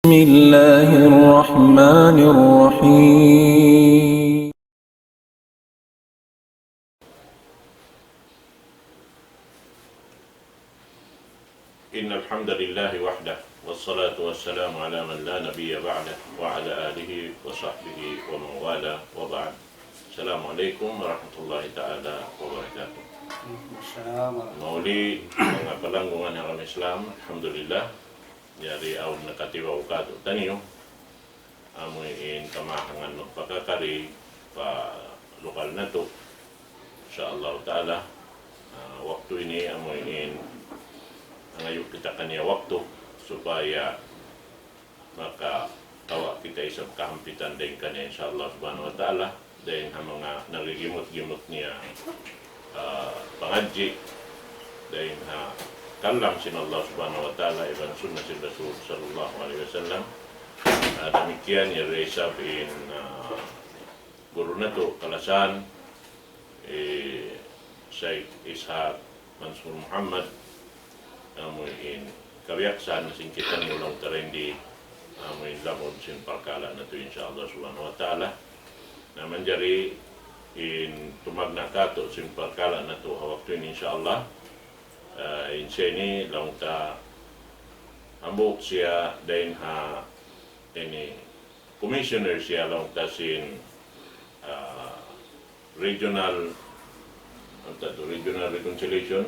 بسم الله الرحمن الرحيم إن الحمد لله وحده والصلاة والسلام على من لا نبي بعده وعلى آله وصحبه ومن والاه وبعد. السلام عليكم ورحمة الله تعالى وبركاته. Mauli mga palanggungan ng Islam, alhamdulillah, yari aw nakatiwa ukato taniyo, amoy in kamahangan magpakakari pa lokal na to, insyaAllah ta'ala. Waktu ini amoy in ngayon kita kanya waktu supaya maka tawa kita isang kahampitan din kanya insyaAllah subhanahu wa ta'ala din ang mga nagigimot-gimot niya pangadji din kalam sin Allah subhanahu wa ta'ala iban sunnah sin Rasul sallallahu alaihi wasallam. Demikian ya resab in guru na to kalasan Syekh Ishaq Mansur Muhammad amoy kabiaksan na singkitan ulang tarendi amoy lamod sin parkala na to insyaAllah subhanahu wa ta'ala na manjari in tumagna kato sin parkala na to hawak to insyaAllah. Insya ini lang ta ambok siya dahin ini commissioner siya lang ta sin regional reconciliation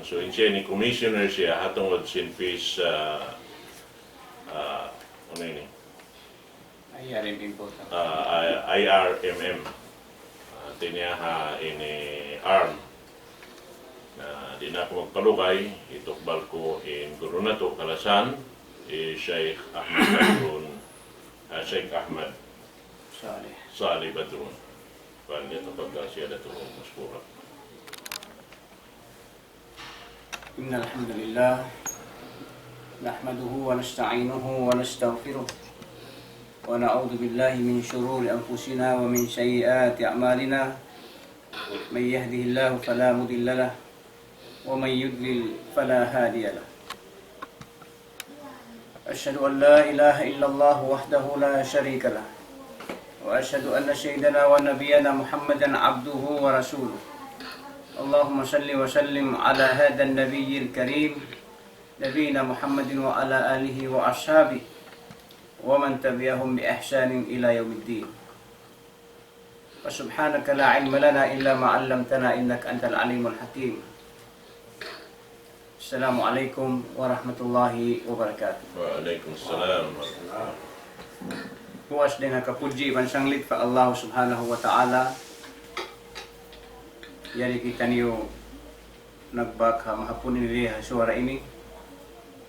so insya ini commissioner siya hatungod sin peace ano ini IRMM tiniya ini arm na di na ako magpalugay itukbal ko in guru na to kalasan Sheikh Ahmad Salih Badrun Pandi tafadhal siyadatuhu mashkura. إن الحمد لله نحمده ونستعينه ونستغفره ونعوذ بالله من شرور أنفسنا ومن سيئات أعمالنا من يهده الله فلا مضل له ومن يضلل فلا هادي له أشهد أن لا إله إلا الله وحده لا شريك له وأشهد أن سيدنا ونبينا محمدا عبده ورسوله اللهم صل وسلم على هذا النبي الكريم نبينا محمد وعلى آله وأصحابه ومن تبعهم بإحسان إلى يوم الدين وسبحانك لا علم لنا إلا ما علمتنا إنك أنت العليم الحكيم. السلام عليكم ورحمة الله وبركاته. Waalaikumsalam. Puas dengan kapuji dan sanglit pa Allah subhanahu wa ta'ala. Yari kita niyo nagbakha mahapunin nila suara ini.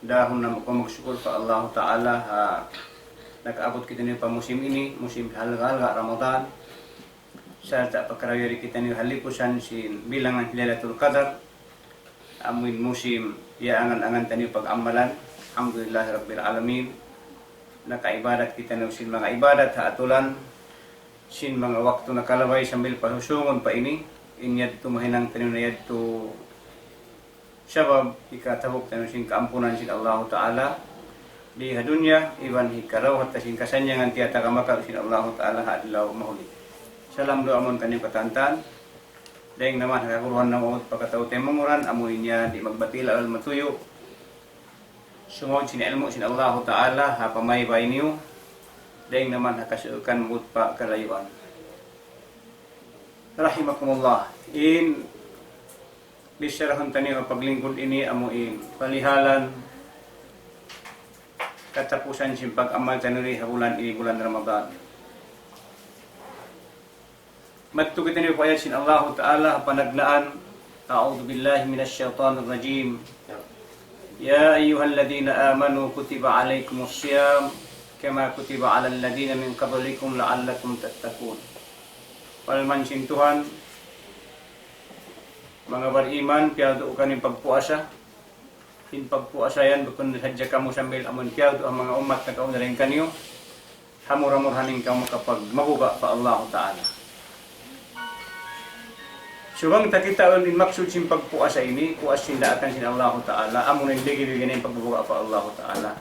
Dahon na magsyukur pa Allah ta'ala nakaabot kita niyo pa musim ini, musim halga Ramadan. Serta pagkarayari kita niyo halipusan sin bilangan Lailatul Qadar. Amin musim ya angan-angan taniyo pag-amalan. Alhamdulillah Rabbil Alamin. Nakaibadat kita niyo sin mga ibadat haatulan. Sin mga waktu nakalaway sambil pahusungon pa ini. Inyad tumahinang taniyo na yad to sabab ikatabok taniyo sin kaampunan sin Allah Ta'ala. Di hadunya iban hikaraw hatta sin kasanyangan tiyata kamakal sin Allah Ta'ala hadilaw mahuli. Salam doa mon kanyo katantan. Daing naman nakakuruhan na umot pagkataw temunguran amoy niya di magbatila al matuyo. Sungod sin ilmu sin Allah Ta'ala hapamay bay niyo. Daing naman nakasukan umot pa kalayuan. Rahimakumullah. In bisarahon taniyo paglingkod ini amoy palihalan katapusan sin pag-amal tanuri bulan ini bulan Ramadan. Mattu kita niyo ayat sin Allah Ta'ala panaglaan. A'udzu billahi minasy syaithanir rajim. Ya ayyuhalladzina amanu kutiba alaikumus syiyam kama kutiba alal ladzina min qablikum la'allakum tattaqun. Palman sin Tuhan mga beriman piyado kaning pagpuasa. In pagpuasa yan, bukod hadya kamu sambil amon piyado ang mga umat na kaunarin kanyo, hamur-hamur haning kamu kapag mabuga pa Allah Ta'ala. Subang takita ulin maksud sin pagpuasa ini, puas sinda akan sin Allah Ta'ala, amo nang digi-digi na yung pagbubuka pa Allah Ta'ala.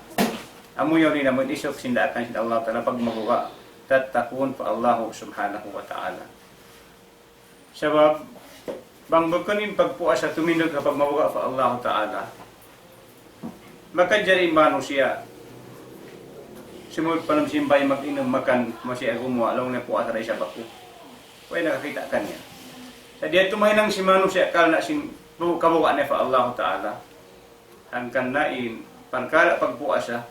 Amo yun rin naman isok sinda akan sin Allah Ta'ala pag mabuka, tatakun pa Allah Subhanahu wa Ta'ala. Sabab, bang bagkanin pagpuasa tumindog kapag mabuka pa Allah Ta'ala, makadjari mano siya. Sumod pa ng simbay mag-inom makan, masya gumawa, alaw na puasa rin siya baku. Pwede nakakita ka niya. Sa diya tumahinang si Manu siya kal na sin kabuka na fa Allah Ta'ala. Hangkan na in pagkala pagpuasa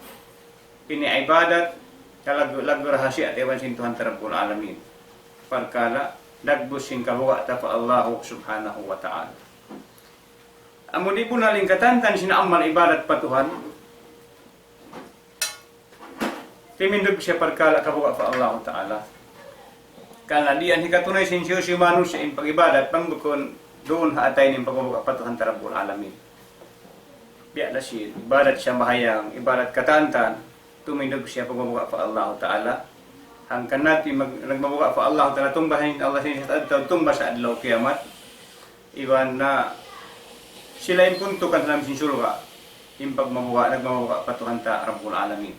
ini ibadat kalag rahasya at ewan sin Tuhan Rabbul Alamin. Pagkala dagbus sin kabuka ta fa Allah Subhanahu wa Ta'ala. Amo di po naling katantan sinaamal ibadat pa Tuhan. Timindog siya pagkala kabuka fa Allah Ta'ala. Kana diyan hikatunay sinsiyo si Manu sa pag-ibadat pangbukon doon haatay ning pagbubuka patuhan Rabbul Alamin. Biya na siya ibadat siya mahayang ibadat katantan tumindog siya pagbubuka pa Allah Ta'ala. Hangkan natin nagmabuka pa Allah Ta'ala tumbahin Allah siya tumba sa adlaw kiamat. Iwan na sila yung punto kan namin sinsulga yung pagmabuka nagmabuka patuhan ta Rabbul Alamin.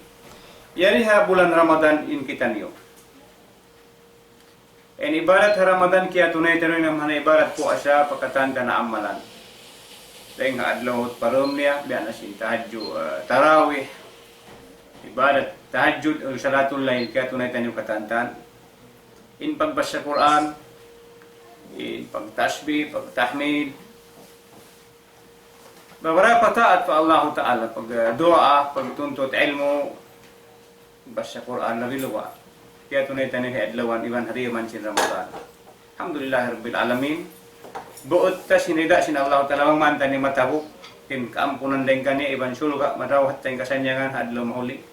Yari ha bulan Ramadan in kita niyo. En ibarat Ramadan kaya tunay-tunay naman na ibarat po asya pagkatanda na amalan. Dahil nga adlaw at parom niya, biyan na sin tarawih, ibarat tahajjud o salatul lail kaya tunay-tunay katantan. In pagbasa Quran, in pagtasbih, pagtahmid, beberapa taat pa Allah Ta'ala, pag doa, pagtuntot ilmu, basa Quran na biluwa. Kaya tunay tayo ni adlawan iwan hariman sin Ramadan. Alhamdulillah Rabbil Alamin. Buot ta sinida sin Allah Ta'ala mantan ni matabuk. Tin kaampunan din kanya iban sulga madawat tayong kasanyangan adlaw mahuli.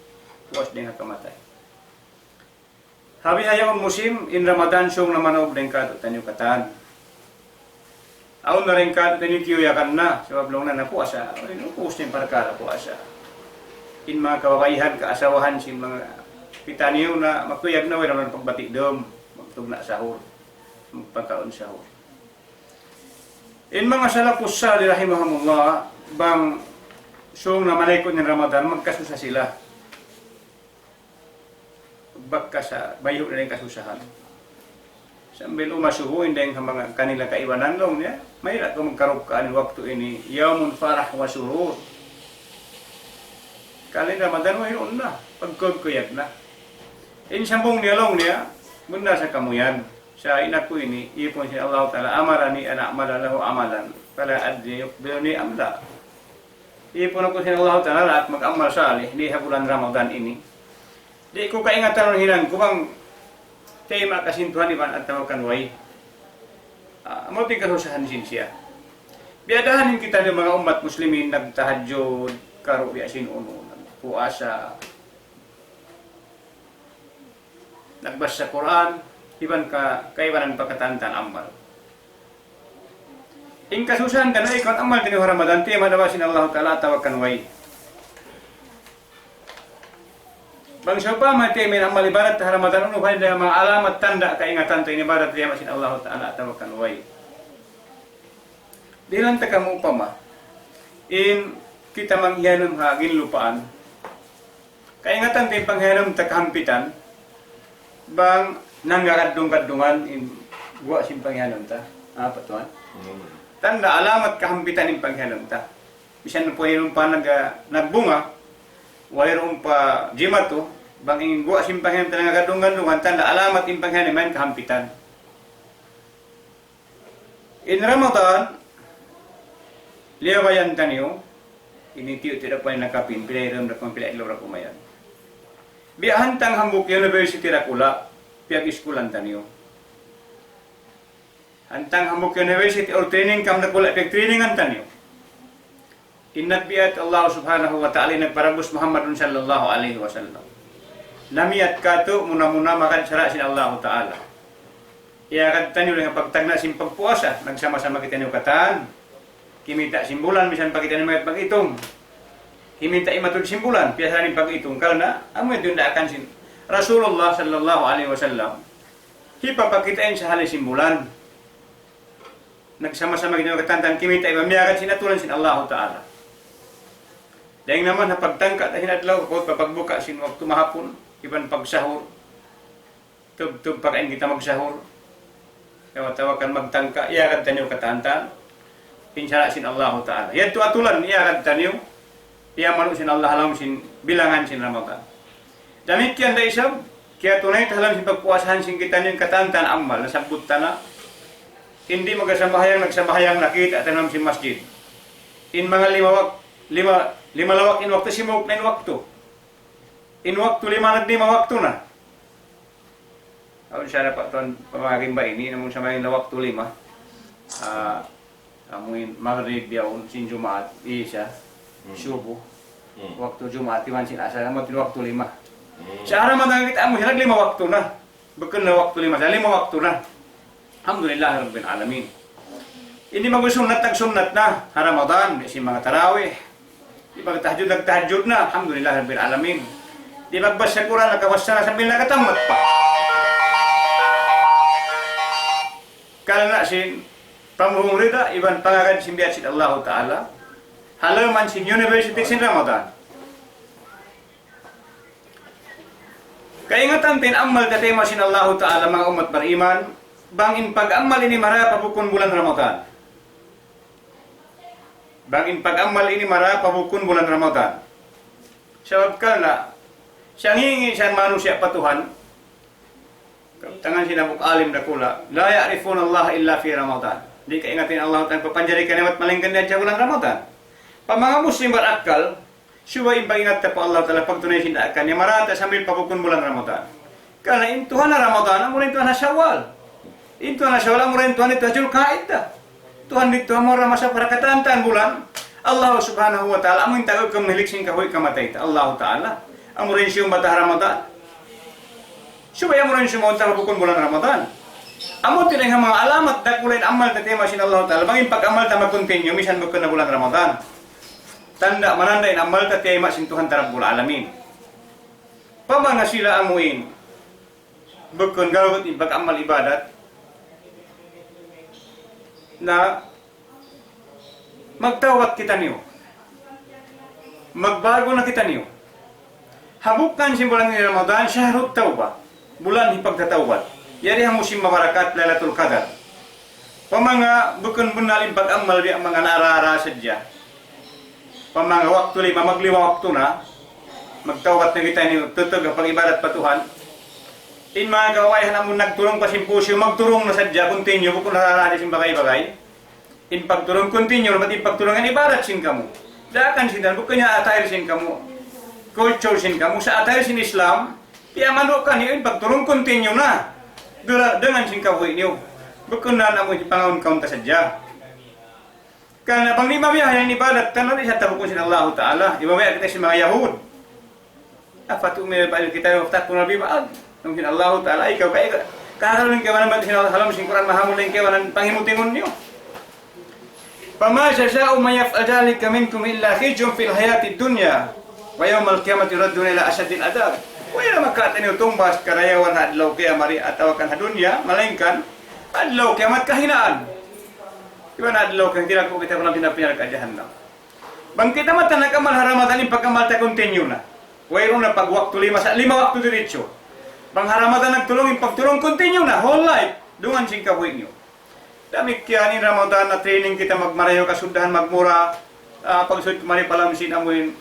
Puas din kamatay. Habi hayang musim in Ramadan siyong namanob din ka tanyo katan. Aun na rin ka tanyo kiuyakan na. Sabab long na napuasa. Puas din para ka napuasa. In mga kawakaihan, kaasawahan sin mga pitaniyo na magkuyag na wala man pagbati dom, magtugna sahur, magpagkaon sahur. In mga salapus sa rahimahumullah, bang sung na malaykot ng Ramadan, magkasusa sila. Bagka sa bayo na rin kasusahan. Sambil umasuho, hindi ang mga kanila kaiwanan lang niya, mayroon kung magkaroon ka ang waktu ini, yawmun farah wa surur. Kalin Ramadan, mayroon na, pagkuyag na. In sambung niyalong niya, muna sa kamuyan. Sa inaku ini, ipon si Allah Ta'ala, amarani anak malalahu amalan, pala adli yukbilni amla. Ipon ako si Allah Ta'ala at mag-amal salih di bulan Ramadan ini. Di ko kaingatan ng hinan ko bang tema kasintuhan iban at tawakan way. Mabuting kasusahan sin siya. Biadahanin kita ng mga umat muslimin nagtahajjud, karo biasin uno, puasa, nagbasa sa Quran, iban kaibanan pagkatantan amal. In kasusahan ka na ikon amal din Ramadan, tema na ba sin Allah Ta'ala tawakan way. Bang siya pa matemi ng amal ibarat sa Ramadan, unuhan na mga alamat tanda kaingatan tayo ibarat tema sin Allah Ta'ala tawakan way. Dilan ta kamo pa ma, in kita manghiyanom ha ginlupaan, kaingatan tayo panghiyanom takampitan, bang nanggaradung-kadungan in buwa sin panghiyanom ta. Patuan. Tanda alamat kahampitan in panghiyanom ta. Bisan po yung pa nagbunga, wayroon pa jimato, bang in buwa sin panghiyanom ta nanggaradung-kadungan, tanda alamat in panghiyanom kahampitan. In Ramadan, liyawayan tanyo, initiyo tidak pa nakapin, pilairam na kung pilailaw na kumayan. Biahantang Hamburg University rakula, pihak iskulan tanyo. Hantang Hamburg University or training kam nakula pihak trainingan tanyo. Inagbiat Allah Subhanahu wa Ta'ala nagparabus Muhammadun sallallahu alaihi wasallam. Namiat kato muna-muna makan sara sin Allah Ta'ala. Iya kad tanyo nga pagtagna sin pagpuasa, nagsama-sama kita niyo katan. Kimita simbulan bisan pagita ni mga pag-itong. Himinta imatud simpulan, biasa ni pag-itong karena amo itu ndak akan sin. Rasulullah sallallahu alaihi wasallam hipapakitain sa hali simbulan. nagsama-sama ginawa katantan kimita iba miyakan sinatulan sin Allah Ta'ala. Dahil naman napagtangka tayo adlaw ko papagbuka sin waktu mahapon iban pagsahur. Tub pakain kita magsahur. Tawa-tawakan magtangka iyakan tanyo katantan. Pinsara sin Allah Ta'ala. Yan tu atulan iyakan tanyo. Iya manu sin Allah alam sin bilangan sin Ramadan. Demikian da isab kaya tunay tahalam sin pagpuasahan sin kita yung katantan amal nasabot na hindi magasamahayang nagsamahayang nakita tanam sin masjid. In mga lima lawak in waktu simuk na in waktu. In waktu lima nagdima waktu na. Aun siya na pa tuan pamaging ba ini namang sa mga waktu lima. Amuin maghrib yaun sin Jumaat isa subuh. Waktu Jumaat iwan sin asal naman tin waktu lima. Sa Ramadan kita amo hirag lima waktu na. Bukan na waktu lima, sa lima waktu na. Alhamdulillah rabbil alamin. Ini magusunat tag-sunat na ha Ramadan si mga tarawih. Di pagtahajud nagtahajud na. Alhamdulillah rabbil alamin. Di magbasa Quran nakabasa na sambil nakatamat pa. Kala na sin pamuhong rida iban pangagan sin biat sin Allah Ta'ala. Halaman sin University sin Ramadan. Kaingatan tin amal tatema sin Allah Ta'ala mga umat beriman, bangin pag-amal ini mara pabukun bulan Ramadan. Bangin pag-amal ini mara pabukun bulan Ramadan. Sebab karena siyang hingi siya manusia patuhan, tangan sinabuk alim dakula, la ya'rifun Allah illa fi Ramadan. Di kaingatin Allah Ta'ala papanjari kanimat malingkan dia bulan Ramadan. Pa mga muslim berakal, suwa impagingat pa Allah Ta'ala pagtunay sindakan yang marata sambil pabukun bulan Ramadan. Karena intuhan na Ramadan, amurin Tuhan na Syawal. Intuhan na Syawal, amurin Tuhan itu Hajul Qa'idah. Tuhan itu amura masa para katantan bulan. Allah Subhanahu wa Ta'ala, amurin tayo kamiliksin kahoy kamatay. Allah Ta'ala, amurin siyong batah Ramadan. Suwa amurin siyong pabukun bulan Ramadan. Amo tinay nga mga alamat dakulain amal tatema sin Allah Ta'ala. Bangin pag-amal ta mag-continue, misan bukun na bulan Ramadan. Tanda manandain amal tatay masin Tuhan Rabbul Alamin. Pamanga sila amuin bukun gawat in pag-amal ibadat na magtawat kita niyo. Magbago na kita niyo. Habukan si bulan ni Ramadan syahrut tauba. Bulan ipagtatawad. Yari ang musim mabarakat Lailatul Qadar. Pamanga bukun bunalin pag-amal di ang mga narara sadya. Pamanga waktu lima maglima waktu na magtawat na kita ni tutug ang pag-ibadat patuhan. In mga gawayan amon nagturong pa simpusyo magturong na sadya continue kung nararadi sin bagay-bagay. In pagturong continue mati pagturungan ibadat sin kamu. Dakan sin bukan nya atayr sin kamu. Culture sin kamu sa atayr sin Islam. Piya manukan in pagturong continue na. Dengan sin kahoy niyo. Bukan na namo ipangaon kaun ta sadya. Karena bang lima biyahe yang ibadat kan nanti sa tabukun sin Allah Ta'ala. Ibabaya kita si mga Yahud. Apa tu kita waktu pun nabi baad. Mungkin Allah Ta'ala ikaw kaya kaharon ka man sin Allah halam sin Quran mahamul ka man pangimutingon niyo. Fama sha'u may yaf'al dhalika minkum illa khizyun fil hayati dunya wa yawmal qiyamati raddun ila asyadil adab. Wala makatan niyo tumbas karayawan adlaw kaya mari atawakan hadunya malainkan adlaw kiamat kahinaan. Iwan adlaw kang tidak ko kita pernah pinapinal ka jahannam. Bang kita mata nakamal Ramadan in pagkamal ta continue na. Wayron na pag waktu lima waktu diretso. Bang Ramadan nagtulong in pagtulong continue na whole life dungan sing kabuhi niyo. Damikian in Ramadan na training kita magmarayo kasudahan magmura pagsud mari palam sin amuin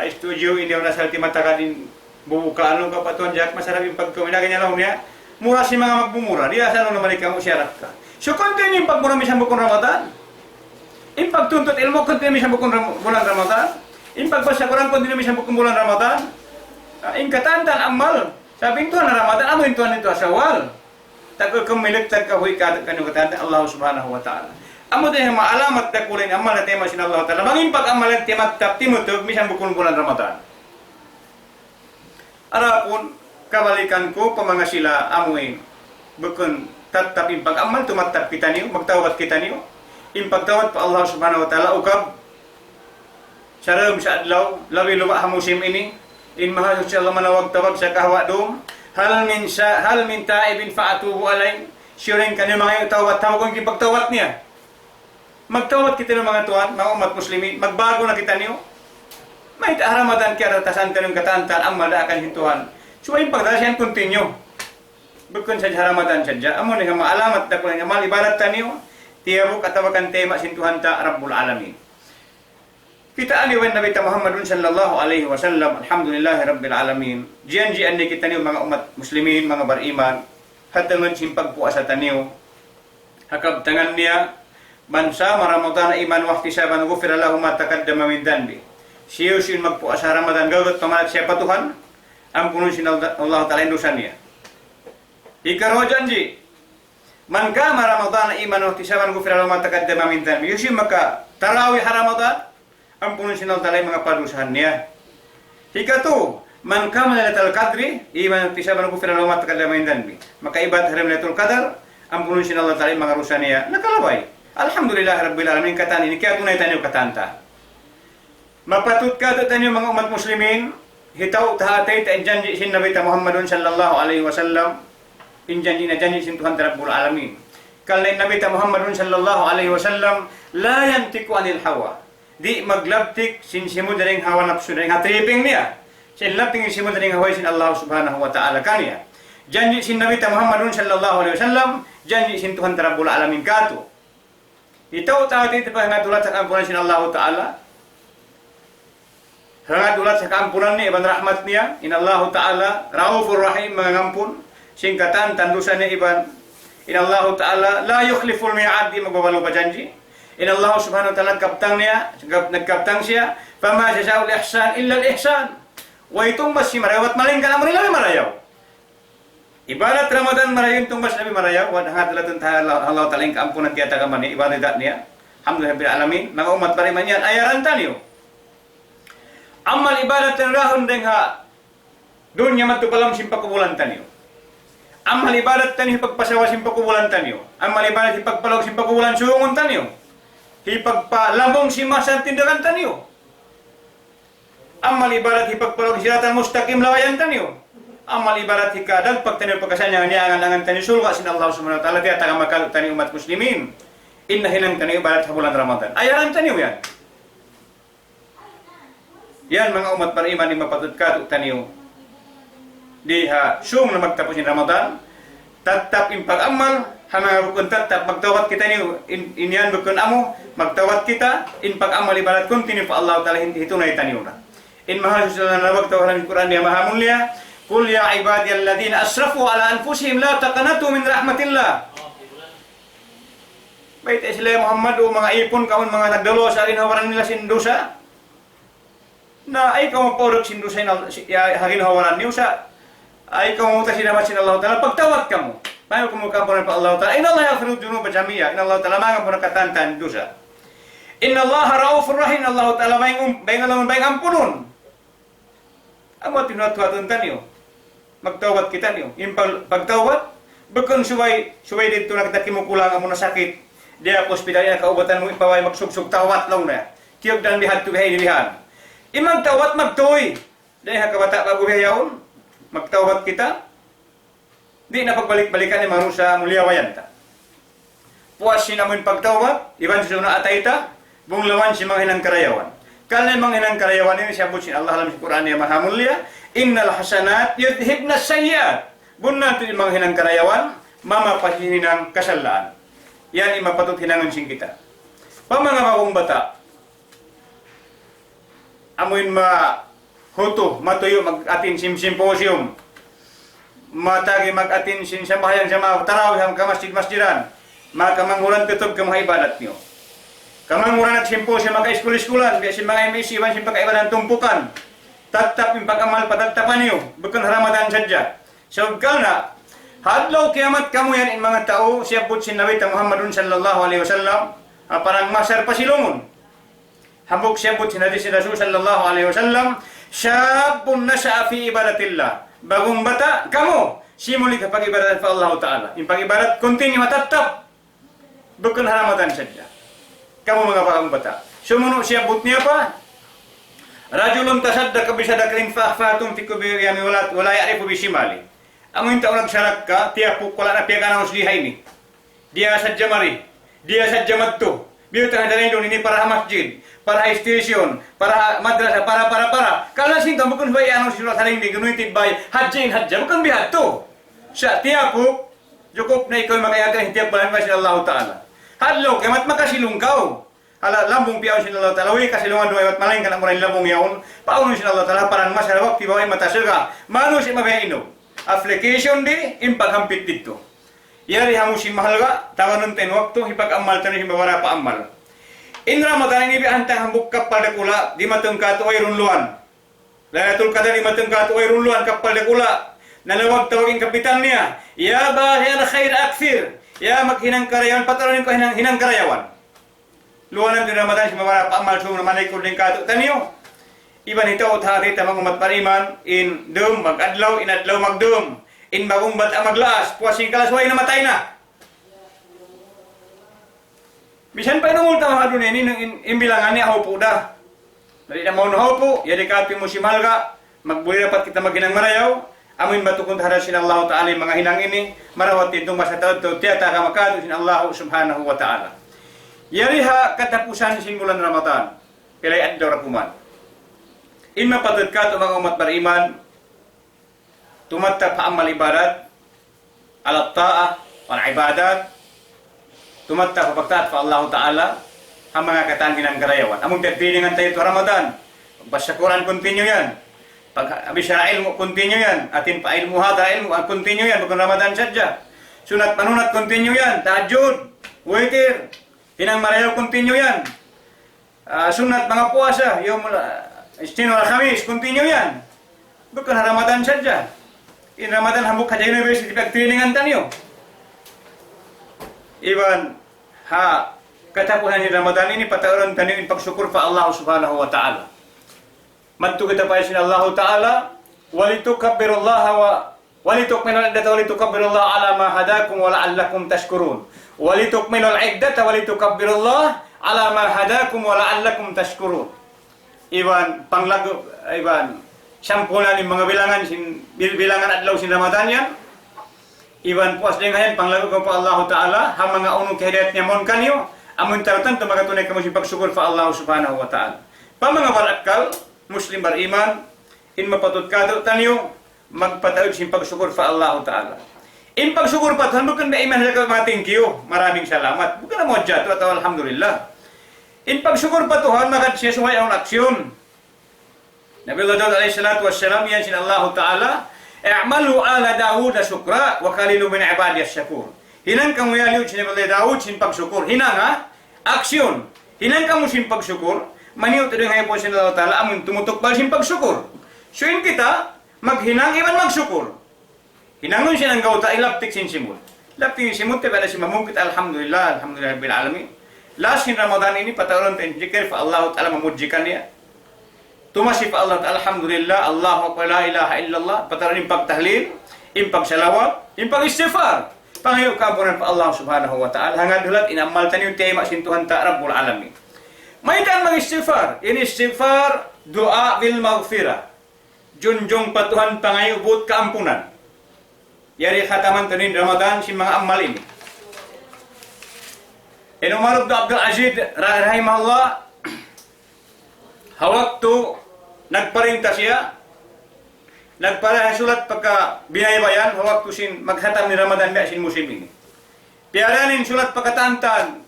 studio ini na sa mata kadin buka ano ka patuan jak masarap yung pagkawin na ganyan lang niya. Mura si mga magbumura. Diya sa ano naman ikaw syarat ka. So continue yung pagmura misang bukong Ramadan. Yung pagtuntut ilmo continue misang bukong bulan Ramadan. Yung pagbasa Quran continue misang bukong bulan Ramadan. Yung katantan amal. Sabi Tuhan na Ramadan, amo yung Tuhan ito asawal. Tagal kumilig tagkahuy ka kanong katantan Allah Subhanahu wa Ta'ala. Amo din yung maalamat takulin amal na tema sin Allah Ta'ala. Bangin pag-amal at timatap timutog misang bukong bulan Ramadan. Arapun kabalikan ko pamanga sila amuin bukun tatap impag amal tumatap kita niyo magtawat kita niyo impagtawat pa Allah Subhanahu wa Ta'ala ukab saram sa adlaw lawi luwa musim ini in mahal sa Allah manawag tawag sa kahwa dum hal min ta'ibin fa'atubu alay Siya rin kanyang mga tawat, tawag kong ipagtawat niya. Magtawat kita ng mga tuwan, mga umat muslimin, magbago na kita niyo. May Ramadan kaya ratasan ka ng katantan, ang mada akan hintuhan. So, yung pagdasyan continue. Bukun sa Ramadan sadya, amo nga maalamat na ko nga mal ibadat ta niyo, tiyabuk atawakan tema sintuhan ta Rabbul Alamin. Kita aliwan Nabi Muhammadun sallallahu alaihi wasallam, alhamdulillahi rabbil alamin. Jian-jian ni kita niyo mga umat muslimin, mga bariman, hatangan simpag puasa taniyo. Hakab tangan niya, bansa Ramadan iman wa ihtisaban ghufira lahu ma taqaddama min dhanbi. Siyo magpuasa Ramadan gawat pamalat siapa Tuhan, ampunin sin Allah Ta'ala dosa niya. Ikaro janji, man kama Ramadan iman wa ihtisaban ghufira lahu ma taqaddama min dhanbi. Yusim maka tarawih Ramadan, ampunin sin Allah Ta'ala mga padusahan niya. Ikatu, man kama Lailatul Qadri iman wa ihtisaban ghufira lahu ma taqaddama min dhanbi. Maka ibadat hari Lailatul Qadar, ampunin sin Allah Ta'ala mga rusa niya. Nakalaway. Alhamdulillah rabbil alamin katan ini kaya tunay tayo katanta. Mapatut ka tayo mga umat muslimin, hitaw tahatay ta janji sin Nabi Muhammadun sallallahu alaihi wasallam, janji na janji sin Tuhan Rabbul Alamin. Kalay Nabi Muhammadun sallallahu alaihi wasallam la yantiku anil hawa. Di maglabtik sin simod ring hawa nafsu ring hatriping niya. Sin labting simod ring hawa sin Allah subhanahu wa ta'ala kaniya. Janji sin Nabi Muhammadun sallallahu alaihi wasallam, janji sin Tuhan Rabbul Alamin kato. Itaw tahatay ta pangadulat sa kampunan sin Allah ta'ala. Hangat sa kampunan ni iban rahmat niya, inallahu ta'ala raufur rahim mengampun, singkatan tandusan niya iban, inallahu ta'ala la yukhliful mi'ad, di magbabalo pa janji, inallahu subhanahu wa ta'ala nagkaptang siya, fama sasa'ul ihsan illa al-ihsan, wa itong mas si marayawat maling ka naman nila marayaw. Ibarat Ramadan marayaw itong mas nabi marayaw, wa hangat latun ta'ala Allah ta'ala yung kampunan tiyata kaman ni ibadat niya, alhamdulillah bil alamin, mga umat pariman yan, ayaran taniyo. Amal ibadat ng rahon deng ha dunya matupalam simpakubulan tanyo. Amal ibadat tanyo hipagpasawa simpakubulan tanyo. Amal ibadat hipagpalog simpakubulan suungon tanyo. Hipagpalamong simasan tindakan tanyo. Amal ibadat hipagpalog siratan mustaqim lawayan tanyo. Amal ibadat hikadag pagtanyo pagkasanya niya angan tanyo sulga sin Allah subhanahu wa ta'ala tiya taga makal tanyo umat muslimin. Innahinang tanyo ibadat sa bulan Ramadan. Ayaran tanyo yan. Yan mga umat beriman ni mapatut ka taniyo. Diha sung na magtapos in Ramadan, tatap impag amal, hamang bukun tatap magtawat kita niyo. Inyan bukun amo, magtawat kita, impag amal ibarat continue pa Allah Ta'ala hitunay taniyo na. In mahal susulan na magtawat ng Quran niya mahamun liya, Qul ya ibadiyalladina asrafu ala anfusihim la taqanatu min rahmatillah. Bait sila Muhammad o mga ipon kaon mga nagdalo sa ginhawaran nila sin dosa. Na ay kamu porok sindu sa hagin hawaran niyo sa ay kamu ta sinamat sin Allah Ta'ala pagtawat kamu. Paano kamu kampunan pa Allah Ta'ala? Inna Allah yaghfiru dzunuba jami'a. Inna Allah Ta'ala mangampun katantan dosa. Inna Allah raufur rahim. Allah Ta'ala bayang ampunun. Amo tinuat-tuatun niyo. Magtawat kita niyo. Pagtawat bukun suway dito na kita kimukulang amo na sakit. Dia hospital na kaubatan mo ipaway magsugsug tawat lang na. Kiyog dan lihat tu bihay nilihan. Imang tawat magtuoy. Dahil hakabata bago bihayaon, magtawat kita. Di na pagbalik-balikan ni marusa muliawayan ta. Puas sinamon pagtawat, iban sa na atay ta, bunglawan si mga hinang karayawan. Kalay mga hinang karayawan ini siya sin Allah alam sa Quran niya mahamulya, innal hasanat yudhibna sayyiat. Bunna to mga hinang karayawan, mamapasihin ng kasalaan. Yan imapatut hinangan sing kita. Pamanga bagong bata, amuin huto, matuyo mag-atin symposium, matagi mag-atin sambahayan sa mga tarawih ang kamasjid-masjidan, makamanghuran tutob ka mga ibadat niyo. Kamanghuran at symposium mga iskul-iskulan, biya si mga MSC, si pagkaibadan tumpukan, tatap yung pag-amal patatapan niyo, bukan Ramadan sadya. So, na, hadlaw kiamat kamu yan in mga tao, siyabot si Nabi Muhammadun sallallahu alaihi wasallam, parang masar pa silungon. Hambuk siyabot sinadi si Rasul sallallahu alaihi wasallam, syabun nasya'a fi ibadatillah. Bagong bata, kamu simuli ka pag-ibadat pa Allah Ta'ala. Yung pag-ibadat, continue matatap. Bukan Ramadan sadya. Kamu mga bagong bata. Sumunod siyabot niya pa, rajulun tasaddaqa bi sadaqatin fa akhfatum fi kubiriyami wala ya'rifu bi shimali. Amun taon nagsarak ka, tiya po wala na piyagan ang uslihay ni. Dia sadya mari, dia sadya madto. Biyo tanga dalay doon ini para masjid, para station, para madrasa, para. Kala sinto bukan bay ano sila saling di gunuitid bay hajjin hajja bukan bihat to. Sa tiya po cukup na ikaw magayagan tiya balan ba sila Allah Ta'ala. Hadlo kay mat makasilungkaw. Hala lambung piaw sila Allah Ta'ala, wi kasilungan duay mat malain kana muray lambung yaon. Pauno sila Allah Ta'ala parang masarawak ti baway matasaga. Mano si mabayino. Application di impaghampit dito. Yari hamusin mahal ka, tawanon ten waktu hipag-amal tayo himbawara pa amal. In Ramadan ini bihantang hambuk kapal dakula di mateng katu ay runluan. Layatul kadar di mateng katu ay runluan kapal dakula. Nalawag tawagin kapitan niya. Ya bahyan khair akthir. Ya maghinang karayawan pataronin ko hinang karayawan. Luanan di Ramadan himbawara pa amal sumur manay kuling katu taniyo. Iban ito at hari tamang umat pariman in dum magadlaw inadlaw magdum in magumbat ang maglaas puwasing kalasway na matay na. Bisan pa inungul ta mga dunin in bilangan ni haupo da. Dali na mo haupo yadi kapi mo si malga magbuli dapat kita maginang marayaw amin batukon tahara sin Allah Ta'ala mga hinang ini marawat itong masatawad to tiyata ka makado sin Allah Subhanahu wa Ta'ala. Yariha katapusan sin bulan Ramadan pilay adlaw rakuman. In mapatid ka mga umat beriman, tumatta pa amal ibadat, alat ta'ah, wal ibadat, tumatta pa pagtaat pa Allah Ta'ala, ang mga katangin ng garayawan. Among terpilingan tayo ito Ramadan, pagsyakuran continue yan, pag-abisara ilmu continue yan, atin pa ilmu hata ilmu, continue yan, bukan Ramadan sadya. Sunat panunat continue yan, tahajud, witir, hinang marayaw continue yan. Sunat mga puasa, yung Istin wal Khamis, continue yan. Bukan Ramadan saja. In Ramadan hambuk kaja university pag-trainingan tanyo. Iban, katapunan ni Ramadan ini patawaran tanyo in pagsyukur pa Allah Subhanahu wa Ta'ala. Madto kita pa sin Allah Ta'ala, walitukabbirullaha walitukminul iddata walitukabbirullaha ala ma hadakum wa la'allakum tashkurun. Walitukminul iddata walitukabbirullaha ala ma hadakum wa la'allakum tashkurun. Iban panglago iban sampunan ni mga bilangan adlaw sin Ramadan yan. Iban puas dengan panglago ko pa Allah Ta'ala ha mga uno kahidayat niya mon kanyo amun taratan tumagatunay kamo si pagsukur pa Allah Subhanahu wa Ta'ala. Pa mga barakal muslim beriman in mapatut kado tanyo magpataod sin pagsukur pa Allah Ta'ala. In pagsukur pa tan bukan ba iman sa thank you. Maraming salamat. Bukan mo jato at alhamdulillah. In pagsyukur pa Tuhan, maka siya suhay ang aksyon. Nabi Allah Daud alaihi salatu wassalam, yan sin Allah Ta'ala, i'malu ala Daud syukra, wa kalilu min ibadi syakur. Hinang kamu yaliw sin Nabi Daud sin pagsyukur. Hinang aksyon. Hinang kamu sin pagsyukur, maniw ito yung po sin Allah Ta'ala, amun tumutukbal sin pagsyukur. So in kita, maghinang iban magsyukur. Hinangon sin ang gauta, ilaptik sin simul. Laptik sin simul, tabi si mamungkit, alhamdulillah, alhamdulillah, bil alamin. Last in Ramadan ini patawaran tayo zikir fa Allah Ta'ala memujikan dia. Tumasi fa Allah Ta'ala alhamdulillah, Allahu akbar la ilaha illallah, patawaran impag tahlil, impag salawat, impag istighfar. Pangayo kampunan pa Allah Subhanahu wa Ta'ala. Hangad dulat inamal tayo tema sin Tuhan ta Rabbul Alamin. May kan mag-istighfar. Ini istighfar doa bil maghfirah. Junjung pa Tuhan pangayo but kaampunan. Yari khataman tanin Ramadan sin mga amal ini. Umar bin Abdul Aziz rahimahullah waktu nagparinta siya nagparasulat pagka binaybayan waktu sin maghatam ni Ramadan ba sin muslimin. Piaranin sulat pagkatantan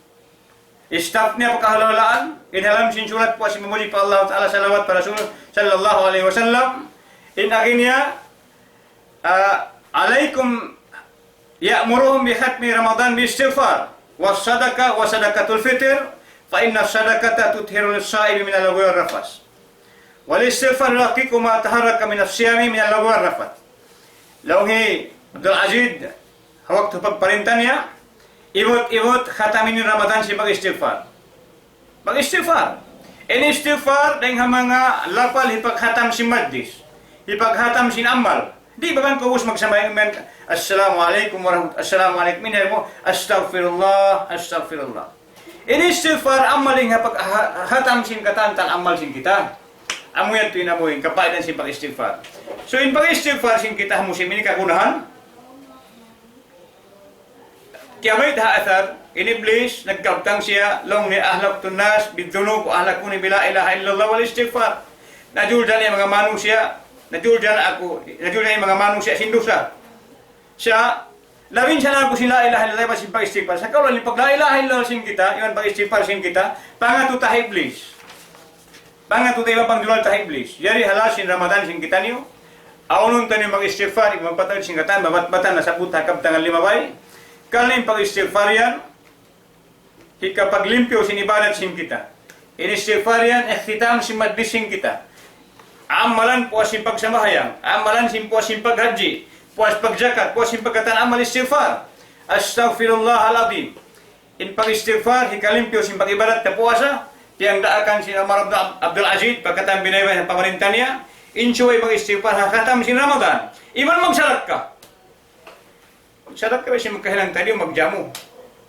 staff niya pagkahalalaan inalam sin sulat po si memuji pa Allah Ta'ala salawat para Rasul sallallahu alaihi wasallam in aginya alaikum ya'muruhum bi khatmi Ramadan bi istighfar wasadaka wasadakatul fitr fa inna sadaqata tuthhiru lis-sa'imi min al-lagwi war-rafas wal istighfar laqiku ma taharraka min as-siyami min al-lagwi war-rafat. Lauhi Abdul Aziz waktu pagparinta niya ibut khatamin Ramadan si mag-istighfar. Mag-istighfar. Ini istighfar dengan mga lapal hipaghatam si madis. Hipaghatam sin amal. Di ba man ko us magsamay men assalamualaikum warahmatullahi assalamualaikum minal mo astaghfirullah astaghfirullah. Ini istighfar amaling hapaghatam sin katantan amal sin kita. Amoy at pinamuhin kapaidan sin pag-istighfar. So in pag-istighfar sin kita musim ini kagunahan. Kaya may athar, in Iblis, nagkabtang siya, long ni ahlak tunas, bidunub, ahlak ko ni bila ilaha illallah wal istighfar. Najuldan yung mga manong siya, najuldan yung mga manong siya sindusa. Siya, lawin siya lang ko sila ilaha illallah sin pag-istighfar. Sa kaulan, pag la ilaha illallah sin kita, yung pag-istighfar sin kita, pangatu tah Iblis. Pangatu tayo pang dulal tah Iblis. Yari halasin Ramadan sin kita niyo, aunun tayo mag-istighfar, magpatay sin kata, mabat-batan, nasabut hakab tangan 5 bay. Kaling pag-istighfar yan, hikapaglimpyo sin ibadat sin kita. In-istighfar yan, ikhtitam sin majlis sin kita. Amalan puas sin pagsamahayang, amalan sin puas sin paghaji, puas pagzakat, puas sin pagkatan amal istighfar. Astaghfirullahaladzim. In pag-istighfar, hikalimpyo sin pag-ibadat na puasa, tiyang daakan sin Umar Abdul Aziz, pagkatan binaywan ng pamarintan niya, insuway pag-istighfar, hakatam sin Ramadan. Iman magsalat ka. Sarap ka ba siya magkahilang tayo, magjamu.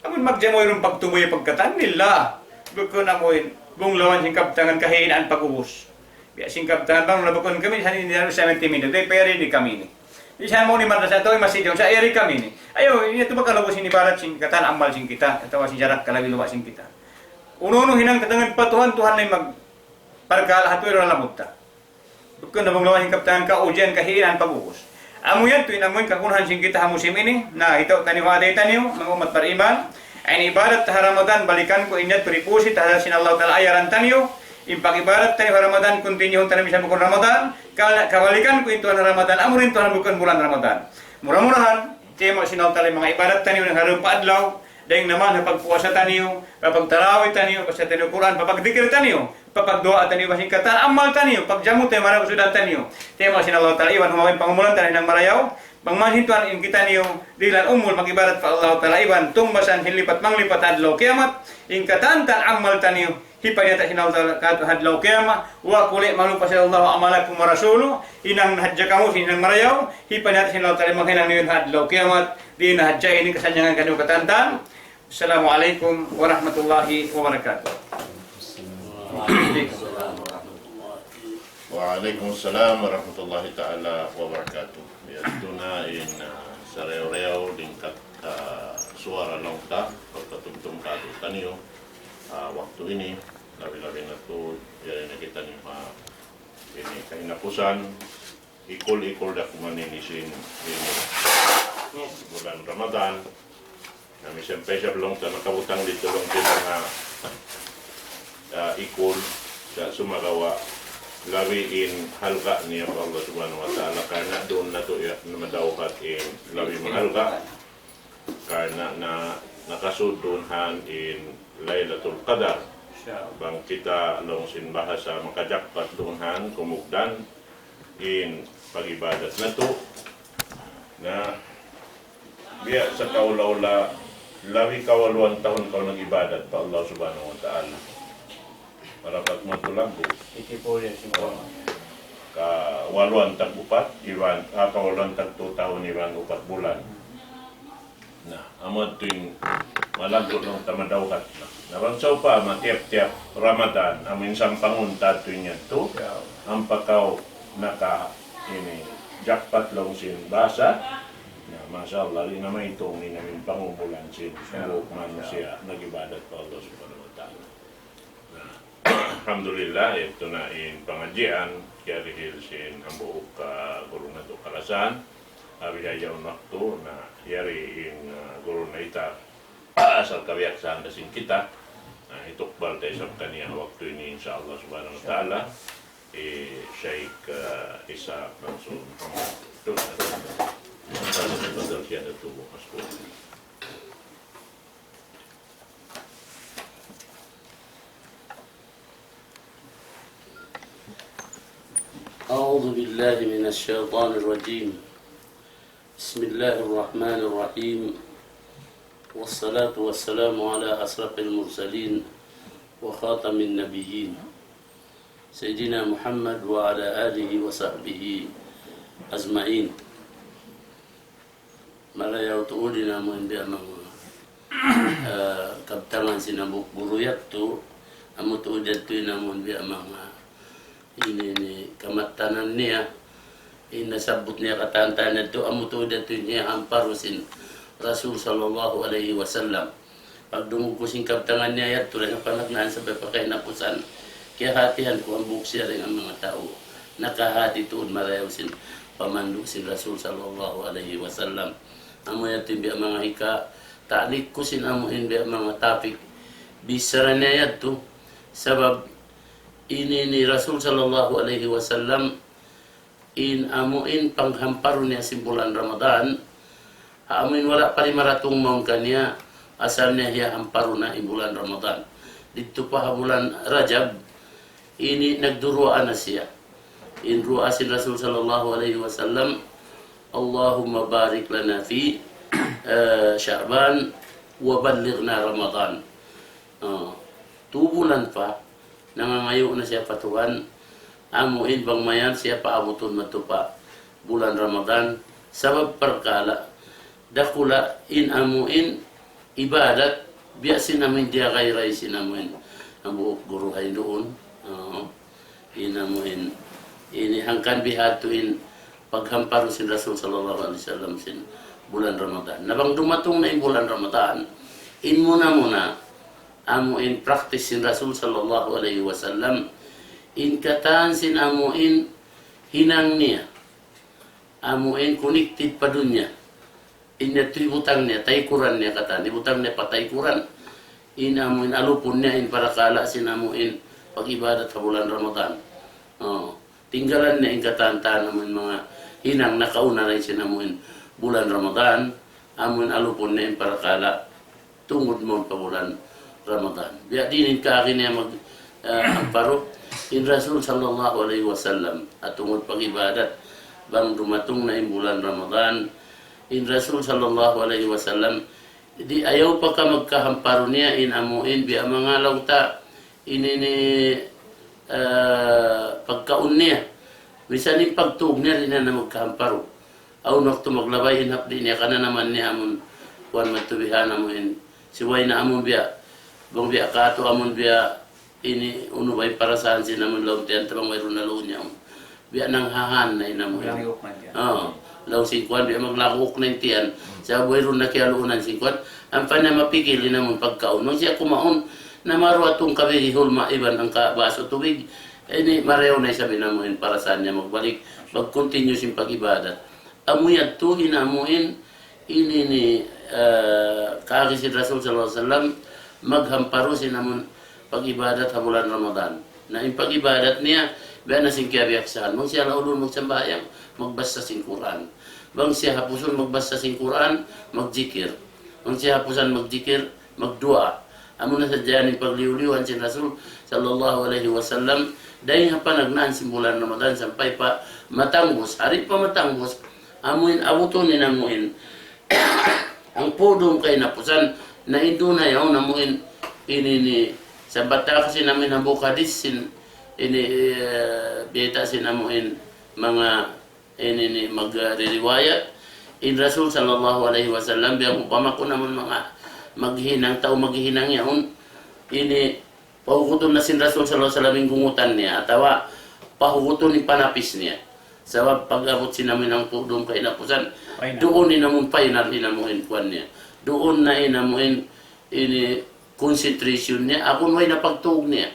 Amun magjamu yung pagtumoy pagkatan nila. Bukun amoy, bunglawan singkap tangan kahinaan pag-ubos. Biya singkap tangan bang labukon kami, sa nila sa mentimido, day peri di kami ni. Di siya mo ni Marta sa ito, masidyo, sa eri kami ni. Ayaw, ito ba kalabos sinibarat singkatan, amal sing kita, atawa si jarak kalabi luwa sing kita. Uno-uno hinang katangan patuhan, Tuhan na magparkala hatuyo na lamugta. Bukun na bunglawan singkap tangan ka, ujian kahinaan pag-ubos. Amo yan, tuwin amoy kakunahan sing kita musim ini, na ito taniwaday taniyo, mga umat beriman, ay ibadat ta Ramadan, balikan ko inyat peripusi, tahal sin Allah ta'ala ayaran taniyo, impag ibadat tayo Ramadan, continue tayo bisa bukan Ramadan, kabalikan ko ito Ramadan, amurin ito bukan bulan Ramadan. Murah-murahan, tema sin Allah ta'ala mga ibadat taniyo ng harap paadlaw, dahil naman pagpuasa taniyo, papagtarawid taniyo, pasa taniyo Quran, papagdikir taniyo, papagdoa taniyo basing kata, amal taniyo, pagjamu tayo marang sudan taniyo. Tema sin Allah ta'ala iwan humawin pangumulan taniyo ng marayaw, pangmanhintuan in kita niyo, dilan umul magibarat pa Allah ta'ala iwan, tumbasan hilipat manglipat adlaw kiamat, in katantan amal taniyo, hipay nata sin Allah ta'ala hadlaw kiamat, wa kulit malupa sin Allah amalakum marasulu, inang hadja kamu sin marayaw, hipay nata sin Allah ta'ala manghinang niyo hadlaw kiamat, di na hadja ini kasanyangan kanyo katantan. Assalamualaikum warahmatullahi wabarakatuh. Waalaikumsalam warahmatullahi ta'ala wabarakatuh. Ito na in sa reo-reo lingkat suara longta pagkatugtong kato taniyo waktu ini labi-labi na to yari na kita ni ini kahinapusan ikol-ikol da kumaninisin ini bulan Ramadan. Kami sampai siya belum nakabutang dito lang din mga ikol sa sumagawa lawiin halga niya pa Allah subhanahu wa ta'ala karena doon na to madaukat in lawi mahalga karena na nakasudunhan in Laylatul Qadar bang kita long sin bahasa makajakpat dunhan kumugdan in pagibadat na to na biya sa kaulaula lawi kawaluan tahun kau nag-ibadat pa Allah subhanahu wa ta'ala. Marapat mo tulago. Itipo yan simula. Kawaluan tag-upat, kawaluan tag-2 tahun iwan 4 bulan. Na, amad tuwing malago ng tamadawkat na. Nabangsaw pa, matiap-tiap Ramadan, amin sampangun tatuin niya to, ang pakaw naka ini jackpot long sin basa. Masya Allah, rin naman itong namin pangumulan sinubok man siya nag-ibadat pa Allah subhanahu wa ta'ala. Alhamdulillah, ito na in pangadjian, kaya rihil sin ang buok guru na ito kalasan. Abihayaw nakto na yari in guru na ita asal kabiyaksaan kasing kita. Itukbal tayo sa kaniya waktu ini insya Allah subhanahu wa ta'ala. Syekh Isa Mansur Muhammad. أعوذ بالله من الشيطان الرجيم. بسم الله الرحمن الرحيم. والصلاة والسلام على أشرف المرسلين وخاتم النبيين سيدنا محمد وعلى آله وصحبه أجمعين. Malayaw tuuli na mo hindi ang kaptangan sinabuk buruyat to amo tuudat to na mo hindi ang mga ini kamatanan niya inasabot niya katantan na ito, amuto dito niya amparusin Rasul sallallahu alaihi wasallam. Pag dumugkusin kaptangan niya yan, tulad ng panaknaan sa pagpakainapusan, kaya hatihan ko ang buksya rin ang mga tao. Nakahati tuon marayaw pamandu si Rasul sallallahu alaihi wasallam. Amo yatin biya mga hika, talik ko sinamuin biya mga topik. Bisara niya yato, sabab ini ni Rasul sallallahu alaihi wasallam in amuin panghamparo niya si bulan Ramadan. Amuin wala pa maratong maun kanya, asal niya hiya hamparo na in bulan Ramadan. Dito pa bulan Rajab, ini nagduruan na siya. In ru'a si Rasul sallallahu alaihi wasallam, Allahumma barik lana fi Sya'ban wa ballighna Ramadan. 2 bulan pa nangangayo na siya patuhan, amuin bang mayan siya paabuton matupa bulan Ramadan, sabab perkala dakula in amuin ibadat biasin namin dia kairay sinamuin ang buok guruhay doon. Inamuin ini hangkan bihatuin paghamparo si Rasul sallallahu alaihi wasallam sin bulan Ramadan. Nabang dumatong na yung bulan Ramadan, in muna amuin practice sin Rasul sallallahu alaihi wasallam, in kataan sin amuin hinang niya, amuin connected pa dun niya, in butang niya, taykuran niya kataan, ibutang niya pataykuran, in amuin alupon niya, in parakala sin amuin pag-ibadat sa bulan Ramadan. Tinggalan niya yung katantaan naman mga hinang nakauna rin sinamuin bulan Ramadan, amun alupon na yung parakala tungod mo pa bulan Ramadan. Biya dinin ka akin niya amparo in Rasul sallallahu alaihi wasallam at tungod pag-ibadat bang dumatong na yung bulan Ramadan, in Rasul sallallahu alaihi wasallam di ayaw pa ka magkahamparo niya in amuin biya mga lauta inini pagkaun niya. Bisan yung pagtug niya rin na magkahamparo. Aw nakto maglabay inhapdi niya kana naman niya amon kuan matubihan amon siway na amon biya. Bang biya kato amon biya ini unubay para saan sinamon law tiyan tabang mayroon na law niya. Biya nang hahan na inamon. Law singkwan biya maglakok na tiyan. Sa mayroon na kaya luunan singkwan. Ang pa na mapigil inamon pagkaon. Nung siya kumaon na maruatong kabihihol maiban ang baso tubig, ini mareho na sabi namuin para saan niya magbalik, mag-continue siyang pag-ibadat. Amuyad to, inamuin, ini ni kaagi si Rasul sallallahu alaihi wasallam, maghamparo sinamun pag-ibadat sa bulan Ramadan. Na yung pag-ibadat niya, biya na sing kiyabiaksahan. Bang siya laulun magsambayang, magbasa sing Quran. Bang siya hapuson magbasa sing Quran, magjikir. Bang siya hapusan magjikir, magdua. Amo na sadya ni pagliuliwan si Rasul sallallahu alaihi wasallam dahil nga panagnaan si bulan Ramadan sampai pa matanggos. Ari pa matanggos, amuin abuton ni namuin ang pudong kay napusan na indo na yaw namuin ini ni sa bata kasi namin ang bukadis sin ini beta sin namuin mga ini ni magriwayat in Rasul sallallahu alaihi wasallam biya upama ko naman mga maghinang tao maghinang yaon ini pahuguton na sin Rasul sallallahu alaihi wasallam gungutan niya atawa pahuguton ni panapis niya sabab pag-abot sinamin ang pudong kay napusan doon ni namun final inamuin kuan niya doon na inamuin ini concentration niya akon way napagtuog niya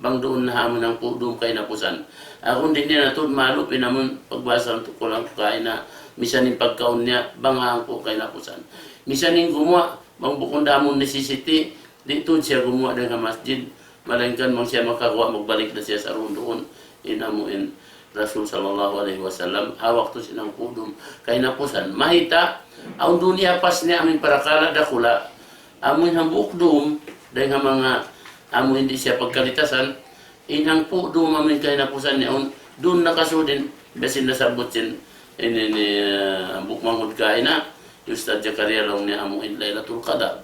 bang doon na hamon ang pudong kay napusan akon din niya natud malup inamun pagbasa ko lang kay na misanin pagkaon niya bangang ko kay napusan misanin gumawa bang bukong damon necessity, dito siya gumawa ng masjid, malangkan mang siya makakuha, magbalik na siya sa doon, inamuin Rasul sallallahu alaihi wasallam, hawak to sinang pudong, kay napusan, mahita, ang dunia pas niya amin parakala dakula, amin hambuk doon, dahil nga mga, amin hindi siya pagkalitasan, inang pudong amin kay napusan niya, doon nakasudin, basin nasabot sin, ini hambuk manghud kay na, Ustaz Jakaria long niya amuin Lailatul Qadar.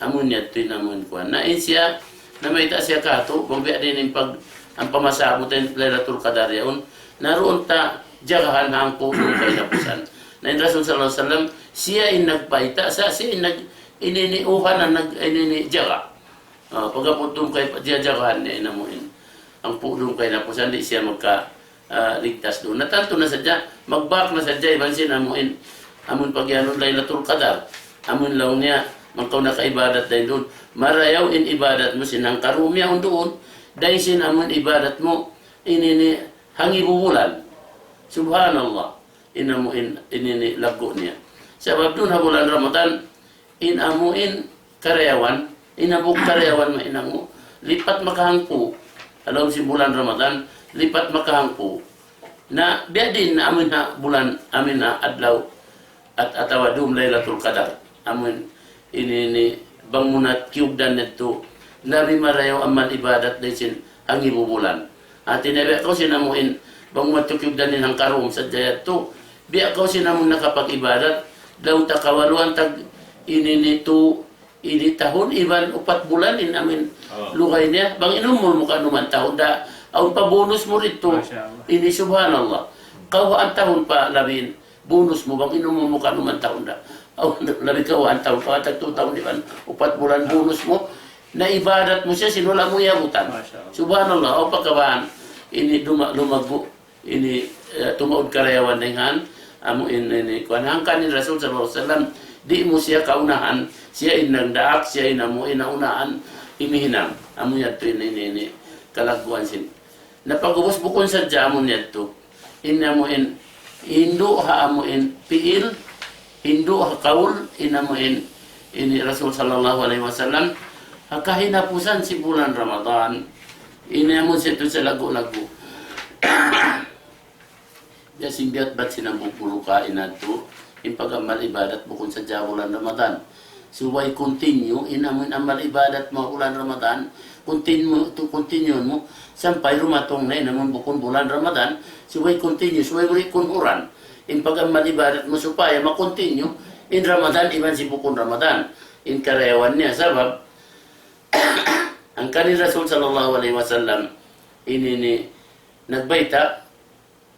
Amun niya ito amuin kuan. Nain siya, na may ita siya kato, magbiya din ang pamasabot ng Lailatul Qadar yaon, naroon ta jagahan na ang pudong kay napusan. Na in Rasul sallallahu alaihi wasallam, siya in nagpaita, siya in ininiuhan na jaga. Pagkaputong kay jagahan niya inamuin. Ang pudong kay napusan, di siya ligtas doon. Natanto na sadya, magbak na sadya, ibansin amuin, amun pagyanon Laylatul Qadar, amun law niya, mangkaw na kaibadat dahil doon, marayaw in ibadat mo sinang karumya doon, dahil sin amun ibadat mo, inini hangibubulan. Subhanallah, inamuin, inini lago niya. Sebab doon ha bulan Ramadan, inamuin karyawan, inabuk karyawan mo inamu, lipat makahangpo, alam si bulan Ramadan, lipat makahangpo, na biya din na amin na bulan, amin na adlaw, at atawadum Laylatul Qadar, amin, ini bang munat kiugdan nito, labi marayaw aman ibadat din sin ang ibubulan. At tinebe ko sinamuin, bang matukiugdan din ang karum sa jayat to, biya ko sinamun nakapag-ibadat, daw takawaluan tag ini nito, ini tahun iban 4 bulan in amin lugay niya, bang inumul mo ka naman tahun da, aun pa bonus mo rito, ini subhanallah, kawaan tahun pa labin, bonus mo, bang inumul mo ka naman tahun da, aun labi kawaan tahun pa, tag 2 tahun iban, 4 bulan bonus mo, na ibadat mo siya, sinula mo yabutan. Subhanallah, o pagkabaan, ini lumagbo, ini tumaod karayawan dengan amo ini kuanangkan ni Rasul sallallahu alaihi wasallam, di mo siya kaunahan, siya inangdaak, siya inamo inaunaan, imihinam. Amo yato ini kalaguan sin. Napagubos bukon sa jamon yato. Inamo Hindu ha amo piil, Hindu ha kaul, inamo ini Rasul sallallahu alaihi wasallam, kahinapusan si bulan Ramadan. Inamo siya ito sa lago-lago. Ya simbiat bat sinambupuluh kain nato impagamal ibadat bukon sa bulan Ramadan. Suway continue inamun amal ibadat mo bulan Ramadan, continue mo sampai rumatong na inamun bukon bulan Ramadan, suway continue, suway uli kunuran. Impagamal ibadat mo supaya ma-continue in Ramadan iban si bukon Ramadan. In karayawan niya sabab ang kanil Rasul sallallahu alaihi wasallam ini nagbaita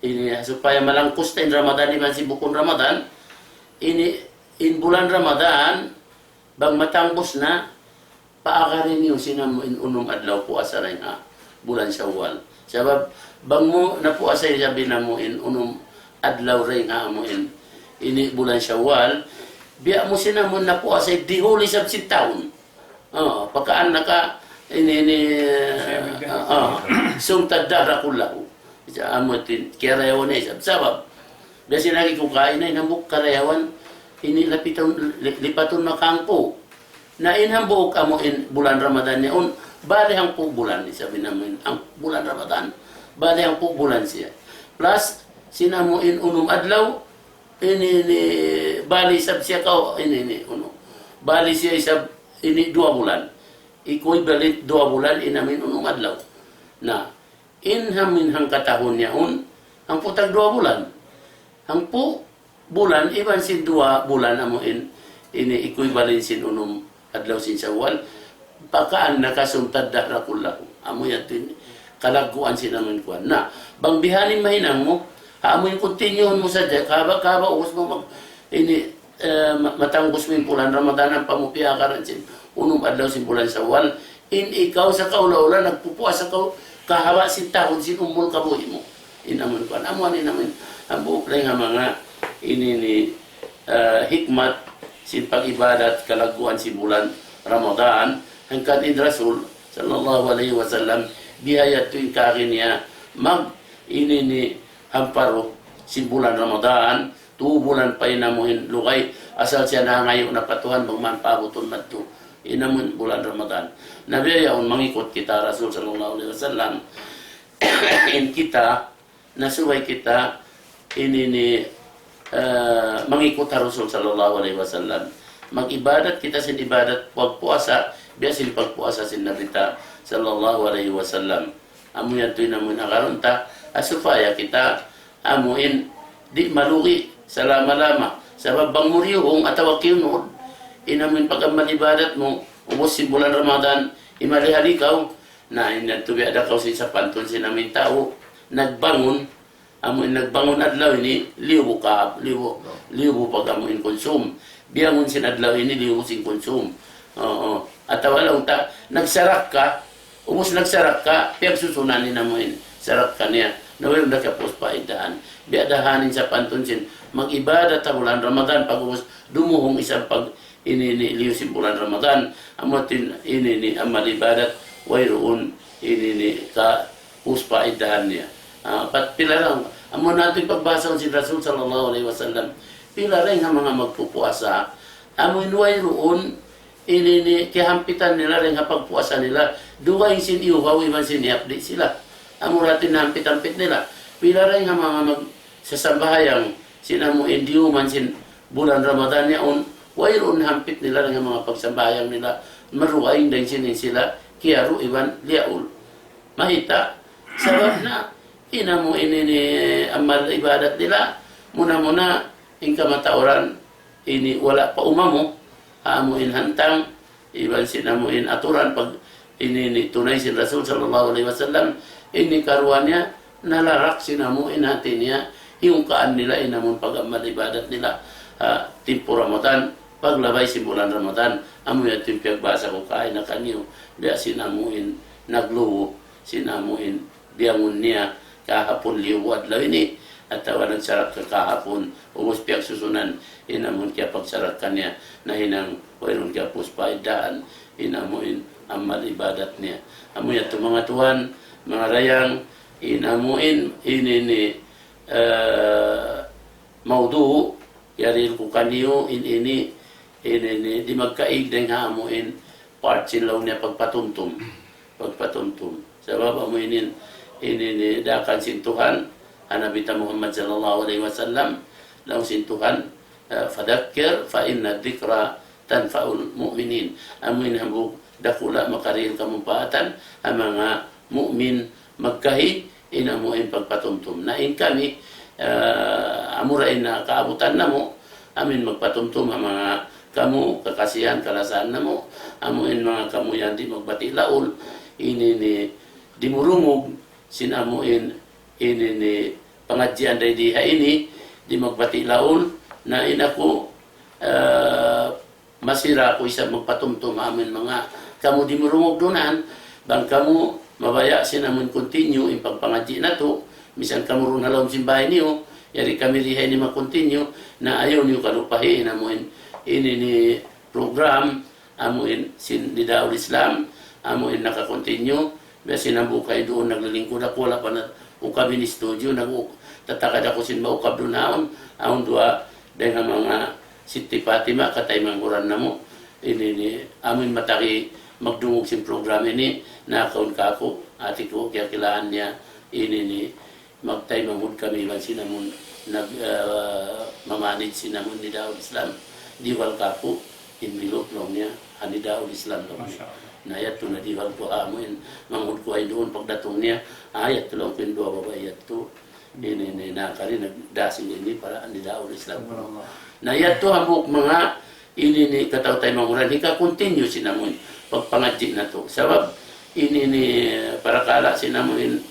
ini supaya malangkus na in Ramadan iban si bukon Ramadan, ini in bulan Ramadan bang matambos na paakarin niyo sinamo in unong adlaw puasa rin bulan Syawal. Sabab bang mo na puasa sabi na mo in unong adlaw rin mo ini bulan Syawal, biya mo sinamo na puasa di huli sab si taon. Pagkaan naka sumtad dara kullahu. Amutin karayawan ay sabab. Kasi lagi ko kain ay nambuk karayawan ini lipaton na kangpo. Na inhambuk amo in bulan Ramadan niya bali ang po bulan ni sabi namin ang bulan Ramadan bali ang po bulan siya. Plus sinamo in unum adlaw ini bali sab siya ka ini uno. Bali siya isab ini 2 bulan. Equivalent 2 bulan inamin unum adlaw. Na inhamin hang katahon niya ang putag 2 bulan. Ang po bulan iban sin 2 bulan amo ini equivalent sin unum adlaw sin Syawal. Pakaan nakasumtad dahra kullahu. Amo yatin kalaguan sin amin kuan. Na bang bihanin mahinang mo, amo yung continue mo sa kaba us mo mag ini matanggos mo yung bulan Ramadan ang pamupiyakaran sin unum adlaw sin bulan Syawal. In ikaw sa kaula-ula nagpupuasa ka kahawa sin taon sin umul kabuhi mo. Inaman ko. Amuan inaman ang buuklay nga mga ini hikmat sin pag-ibadat kalaguan si bulan Ramadan. Ang kanid Rasul sallallahu alaihi wasallam biyayat tuwing kakin niya mag ini hamparo sin bulan Ramadan 2 bulan pa inamuhin lugay asal siya na ngayon na patuhan magmanpabuton na to inamun bulan Ramadan. Nabiyayaon mangikot kita Rasul sallallahu alaihi wasallam in kita nasuway kita ini mangikot Rasul sallallahu alaihi wasallam. Mag-ibadat kita sin ibadat pagpuasa biya sin pagpuasa sin nabita sallallahu alaihi wasallam. Amo yan to inamun akaron ta asupaya kita amuin di malugi salama-lama sabab bang muriyong atawa kinod inamin pagaman ibadat mo ubos si bulan Ramadan imalihaligaw na inatubi ada kaw sa pantun sinamin tao nagbangon amuin nagbangon adlaw ini libo pag amuin konsum biyangon sin adlaw ini libo sin konsum atawa lang ta nagsarak ka ubos nagsarak ka piyag susunanin amuin sarak ka niya Nawir na kapos paidahan. Biadahanin sa pantunsin. Mag-ibadat sa bulan Ramadan. Pag-ubos, dumuhong isang pag iniliw si bulan Ramadan. Amotin inini amal ibadat. Wayroon inini ka paidahan niya. Pat pila lang. Amo natin pagbasa si Rasul sallallahu alaihi wasallam. Pila rin ang mga magpupuasa. Amo wayroon inini kihampitan nila rin ang pagpuasa nila. Duwa yung siniuhaw iman siniapdi sila. Amuratin na hampit-hampit nila. Pila rin ang mga magsasambahayang sinamu indiuman sin bulan Ramadan yaon, wayroon hampit nila rin ang mga pagsambahayang nila. Maruain din sinin sila, kiyaru iban liaul. Mahita, sabab na, inamu ini amal ibadat nila, muna-muna, in kamatauran, ini wala pa umamo, aamuin hantang, iban sinamuin aturan, pag ini tunay si Rasul sallallahu alaihi wasallam, ini karuannya nalarak sinamuin hati niya yung kaan nila inamun pag-amal ibadat nila timpo Ramadan paglabay si bulan Ramadan amoy at timpiag basa ko kain na kanyo dia sinamuin nagluwo sinamuin biyangon niya kahapon liwad law ini at tawanan sarat ka kahapon umos piag susunan inamun kaya pagsarat kanya na hinang wayron kaya puspaidaan inamuin amal ibadat niya amoy at mga tuwan mga rayang inamuin ini maudu yari ko kaniyo ini di magkaig deng hamuin part sin law niya pagpatumtum sabab amuinin ini dakan sin Tuhan Nabi Muhammad sallallahu alaihi wasallam law sin Tuhan fadakkir fa inna dzikra tanfa'ul mu'minin amuin hambuk dakula makaril kamumpaatan ang mga mukmin magkahi inamuin pagpatumtum na in kami amurain na kaabutan na mo amin magpatumtum ang mga kamu kakasihan kalasaan na mo amuin mga kamu yan di magbati laul ini ni dimurumog sinamuin ini ni pangadyan day diha ini di magbati laul na inako masira ko isa magpatumtum amin mga kamu dimurumog donan bang kamu mabaya sinamun continue yung pagpangadji na to misan kamu ron halawang simbahay niyo yari kami rihay ni makontinue na ayaw niyo kalupahin amuin ini ni program amuin sin Nidaul Islam amuin nakakontinue basi nabukay doon naglilingkod ako wala pa na ukab ni studio nagtatakad ako sin maukab doon aon dua dengan mga Siti Fatima katay mangguran na mo ini ni amuin mataki magdungog sin program ini nakaon ka ako ati ko kaya kilaan niya ini ni magtay mamud kami man sinamon nag mamanid sinamon ni Daud Islam diwal ka po inmilok lang niya ani Daud Islam lang na ayat to na diwal ko amuin mamud ko ay doon pagdatong niya ayat to lang pin dua babayat to ini nakari nagdasing ini para ani Daud Islam na ayat to hambuk mga ini ni kataw tay mamuran hika continue sinamon pagpangadji na to sabab ini ni para kala sinamuin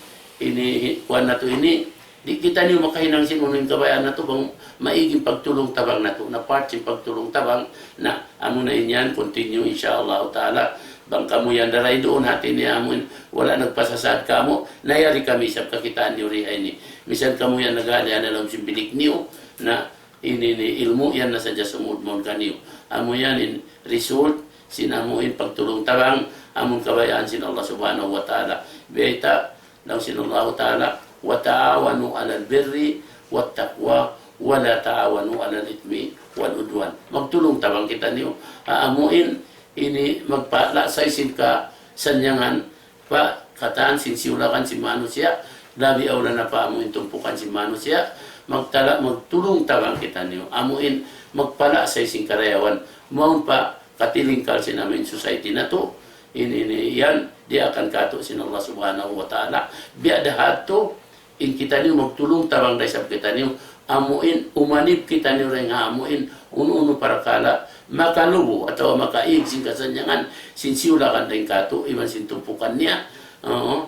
ini kuan na to ini di kita niyo makahinang sinunin kabayan na to bang maiging pagtulong tabang na to na part yung pagtulong tabang na amo na inyan continue insyaallah taala bang kamu yan daray doon hati niya amun wala nagpasasad kamo nayari kami sa kakitaan niyo rihay ni misan kamu yan nagali na lang simbilik niyo na ini ni ilmu yan na sadya sumudmon kaniyo amo yan in result sinamuin pagtulong tabang amon kabayaan sin Allah subhanahu wa ta'ala beita law sin Allah ta'ala wa ta'awanu 'alal birri wat taqwa wa la ta'awanu 'alal ithmi wal udwan magtulong tabang kita niyo aamuin ini magpalasay sin ka sanyangan pa kataan sin siulakan si manusia labi awla na pa amuin tumpukan si manusia magtulong tabang kita niyo amuin magpalasay sin karayawan maun pa katilingkal sin namin society na to ini yan dia akan kato sin Allah subhanahu wa ta'ala biada hato in kita niyo magtulong tabang dahil sa kita niyo amuin umanib kita niyo rin amuin uno-uno para kala makalubo atau makaig sin kasanyangan sin siulakan rin kato iban sin tumpukan niya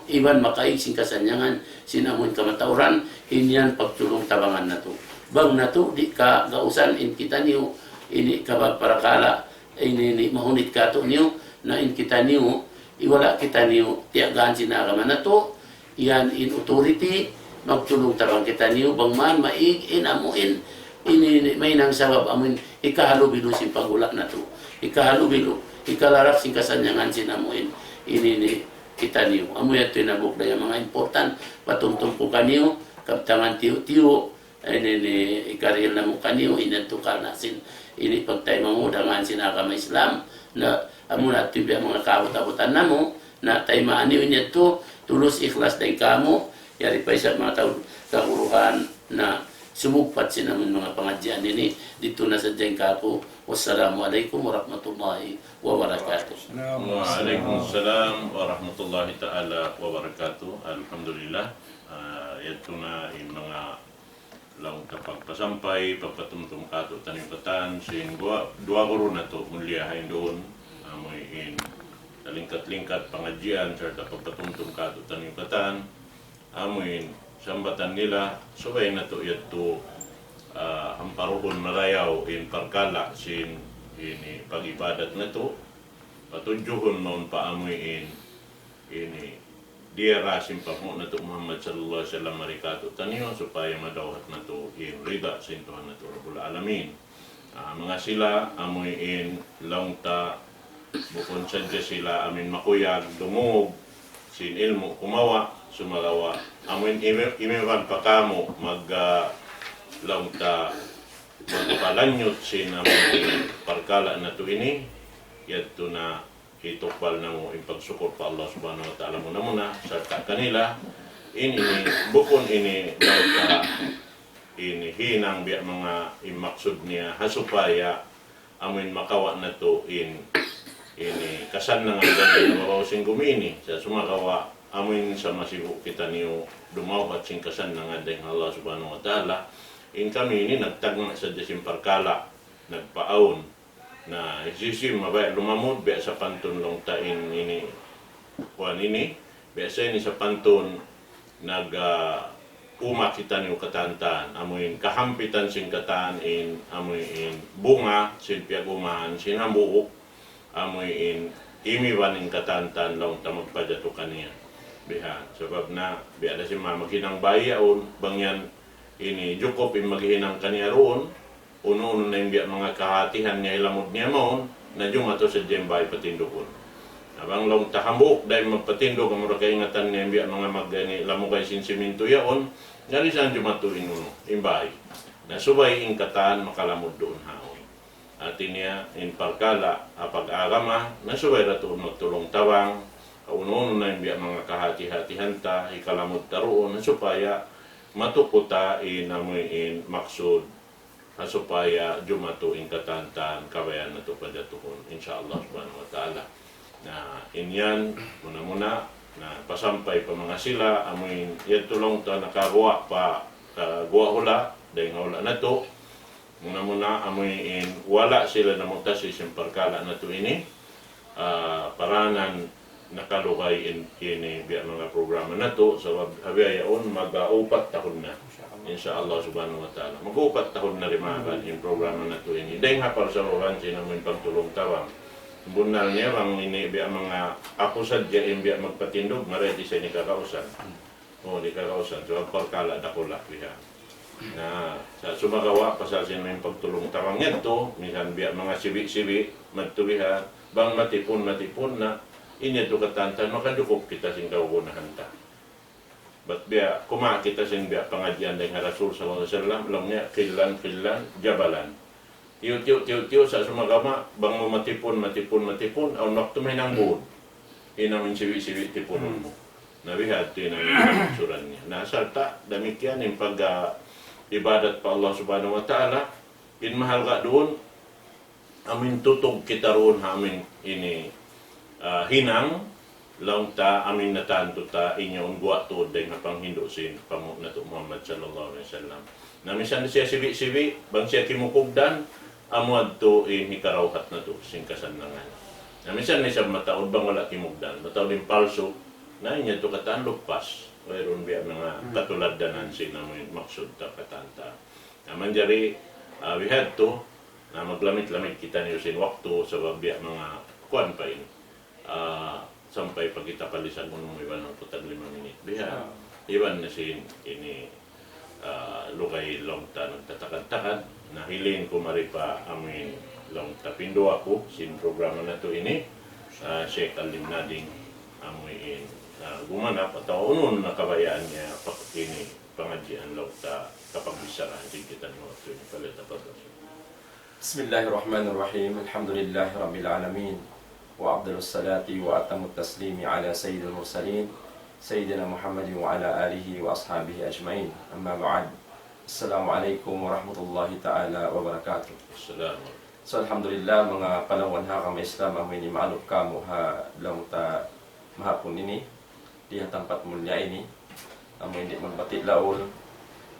iban makaig sin kasanyangan sin amuin kamatauran inyan pagtulong tabangan na to bang na to di ka gausan in kita niyo ini kabag para kala ini mahunit kato niyo na in kita niyo iwala kita niyo tiagaan sinagaman na to yan in authority magtulong tabang kita niyo bang man maigin amuin ini may nang sabab amuin ikahalubilo si pagula na to ikahalubilo ikalarap si kasanyangan sinamuin ini ni kita niyo amuy ato nabuk daya mga important patumtum ko kaniyo kaptangan tiyo-tiyo ini ni ikaril na mo kaniyo inantukal nasin ini pagtay mangudangan sinakama Islam na amo na tibi mga kabot-abotan namo na tay maaniw niya to tulus ikhlas day kamo yari pa isa mga kahuruhan na sumugpat sinamun mga pangadyan ini dito na sa dyan kako. Wassalamualaikum warahmatullahi wabarakatuh. Waalaikumsalam warahmatullahi ta'ala wabarakatuh. Alhamdulillah. Ito na yung mga lang kapagpasampay, pagpatumtum kato tanipatan, sin dua guru na to muliahin doon. Amoy in lingkat-lingkat pangadyan, serta pagpatumtum kato tanipatan. Amoy sambatan nila, subay na to yato hamparuhon marayaw in parkala sin ini pag-ibadat na to patudjuhon noon paamoy ini diara simpamo na to Muhammad sallallahu alaihi wasallam marikato taniyo supaya madawat na to in rida sin Tuhan na to Rabbul Alamin. Mga sila amoy in langta bukon sadya sila amin makuyag dumog sin ilmo kumawa sumagawa amin imiwan pa kamo mag langta magpalanyot sin amin parkala na to ini yato na hitokbal na mo yung pagsukor pa Allah subhanahu wa ta'ala muna sa kanila ini bukon ini langta ini hinang biya mga imaksud niya hasupaya amin makawa na to ini kasan na nga ganyan mabaw sing gumini sa sumakawa amin sa masibu kita niyo dumaw at sing kasan na nga dahil Allah subhanahu wa ta'ala in kami ini nagtagna sa desim parkala nagpaon na isisim mabay lumamod biya sa panton long tain ini kuan ini biya sa ini sa panton nag uma kita niyo katantan amoy kahampitan sing katan in amoy in bunga sin piagumahan sinambuok amoy in imiwanin katantan long ta magpadato kaniya biha sebab na biya si maghinang bayaon bangyan ini jukop in maghinang kaniya roon uno-uno na yung biya mga kahatihan niya ilamod niya mo na yung ato sa jembay patindukon abang long tahambuk dahil magpatindog ang mga kaingatan niya yung biya mga magani lamugay sinsiminto yaon narisan jumato inuno imbay na subay in katan makalamod doon haon atin niya in parkala pag-agama na subay ratoon magtulong tawang uno-uno na yung mga kahati-hatihan ta ikalamod taroon na supaya matukuta inamoy in maksud supaya jumato in katantan kabayan na to padatuhon insyaallah subhanahu wa ta'ala na inyan muna-muna na pasampay pa mga sila amoy yan tulong ta nakagawa pa kagawa hula dahil hula na to muna-muna amoy in wala sila namuntas isang parkala na to ini paranan nakalukay ini biya mga programa na to sa habiyaon mag-upat tahon na insyaallah subhanahu wa ta'ala mag-upat tahon na rimakan in programa na to ini dahil hapal sa uwan sinamoy pagtulong tawang bunal niya bang ini biya mga ako sadya in biya magpatindog maredi sa ni kakausan di kakausan so parkala dakula biya na sa sumagawa pasasin may pagtulong tawang nito minsan biya mga sibi-sibi magtubihan bang matipon na inya to katantan makadukop kita sing kaugunahan ta bat biya kuma kita sing biya pangadyan dengan Rasul sallallahu alaihi wasallam lamnya kilan jabalan tiyo sa sumagama bang mo matipon aw nakto may nang buod inamin siwi tipunon mo nabihat tinamin suran niya nasarta demikian yung pag ibadat pa Allah subhanahu wa ta'ala in mahal ka doon amin tutog kita roon amin ini hinang lang ta amin natanto ta inyong guwa to day na panghindusin pamo na to Muhammad sallallahu alaihi wasallam na minsan siya sibi bang siya kimukugdan amuad to hikarawhat na to singkasan na nga na minsan ni siya mataod bang wala kimugdan mataod yung palso na inya to katan lupas mayroon biya mga katuladanan sinamoy maksud ta katanta naman jari we had to na maglamit-lamit kita niyo sin waktu sa biya mga kuan pa sampai pag kita palisan mo nung iba ng 45 minit biya iwan na sin ini lugay long ta nagtatakad-takad na hilin ko maripa amin long tapindo ako sin programa na to ini Sheikh Alimnading amin gumanap at unun nakabayaan niya pakini pengajian long ta kapag bisaraan din kita mo ito ini paleta pa. Bismillahirrahmanirrahim. Alhamdulillahi Rabbil Alamin. Wa afdalus salati wa atamut taslimi ala sayyidil mursalin Sayyidina Muhammadin wa ala alihi wa ashabihi ajma'in. Amma ba'd. Assalamualaikum warahmatullahi ta'ala wabarakatuh. Assalamualaikum. So alhamdulillah mga palawan ha kami Islam amin ni maalop kamo ha lang ta mahapon ini di tempat mulia ini amin di magbati laul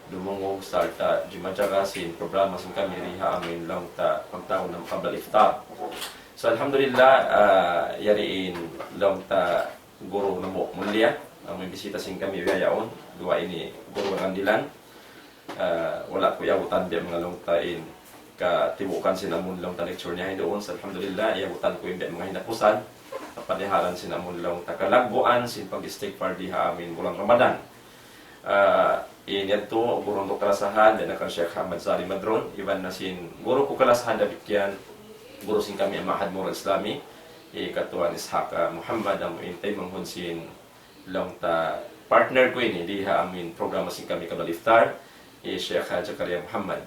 dumungog sarta jumajaga sin programa sin kami riha amin lang ta pagtaon ng qabla iftar. So alhamdulillah yariin lang ta guru namo mulia amin bisita sin kami biyayaon dua ini guru Kandilan wala ko yabutan biya mga longtain ka tibukan sinamon lang ta lecture niya doon sa alhamdulillah yabutan ko yung mga hinapusan kapadiharan sinamon lang ta kalagbuan sin pag-istighfar diha amin bulan Ramadan. Yan to, guru ko kalasahan, dan akan Syekh Ahmad Zari Madron, iban na sin guru ko kalasahan dabikyan, guru sin kami Mahad Moral Islami, katuan Ishaq Muhammad, ang intay manghun sin lang ta partner ko ini, diha amin programa sin kami kabal iftar, Syekh Zakaria Muhammad.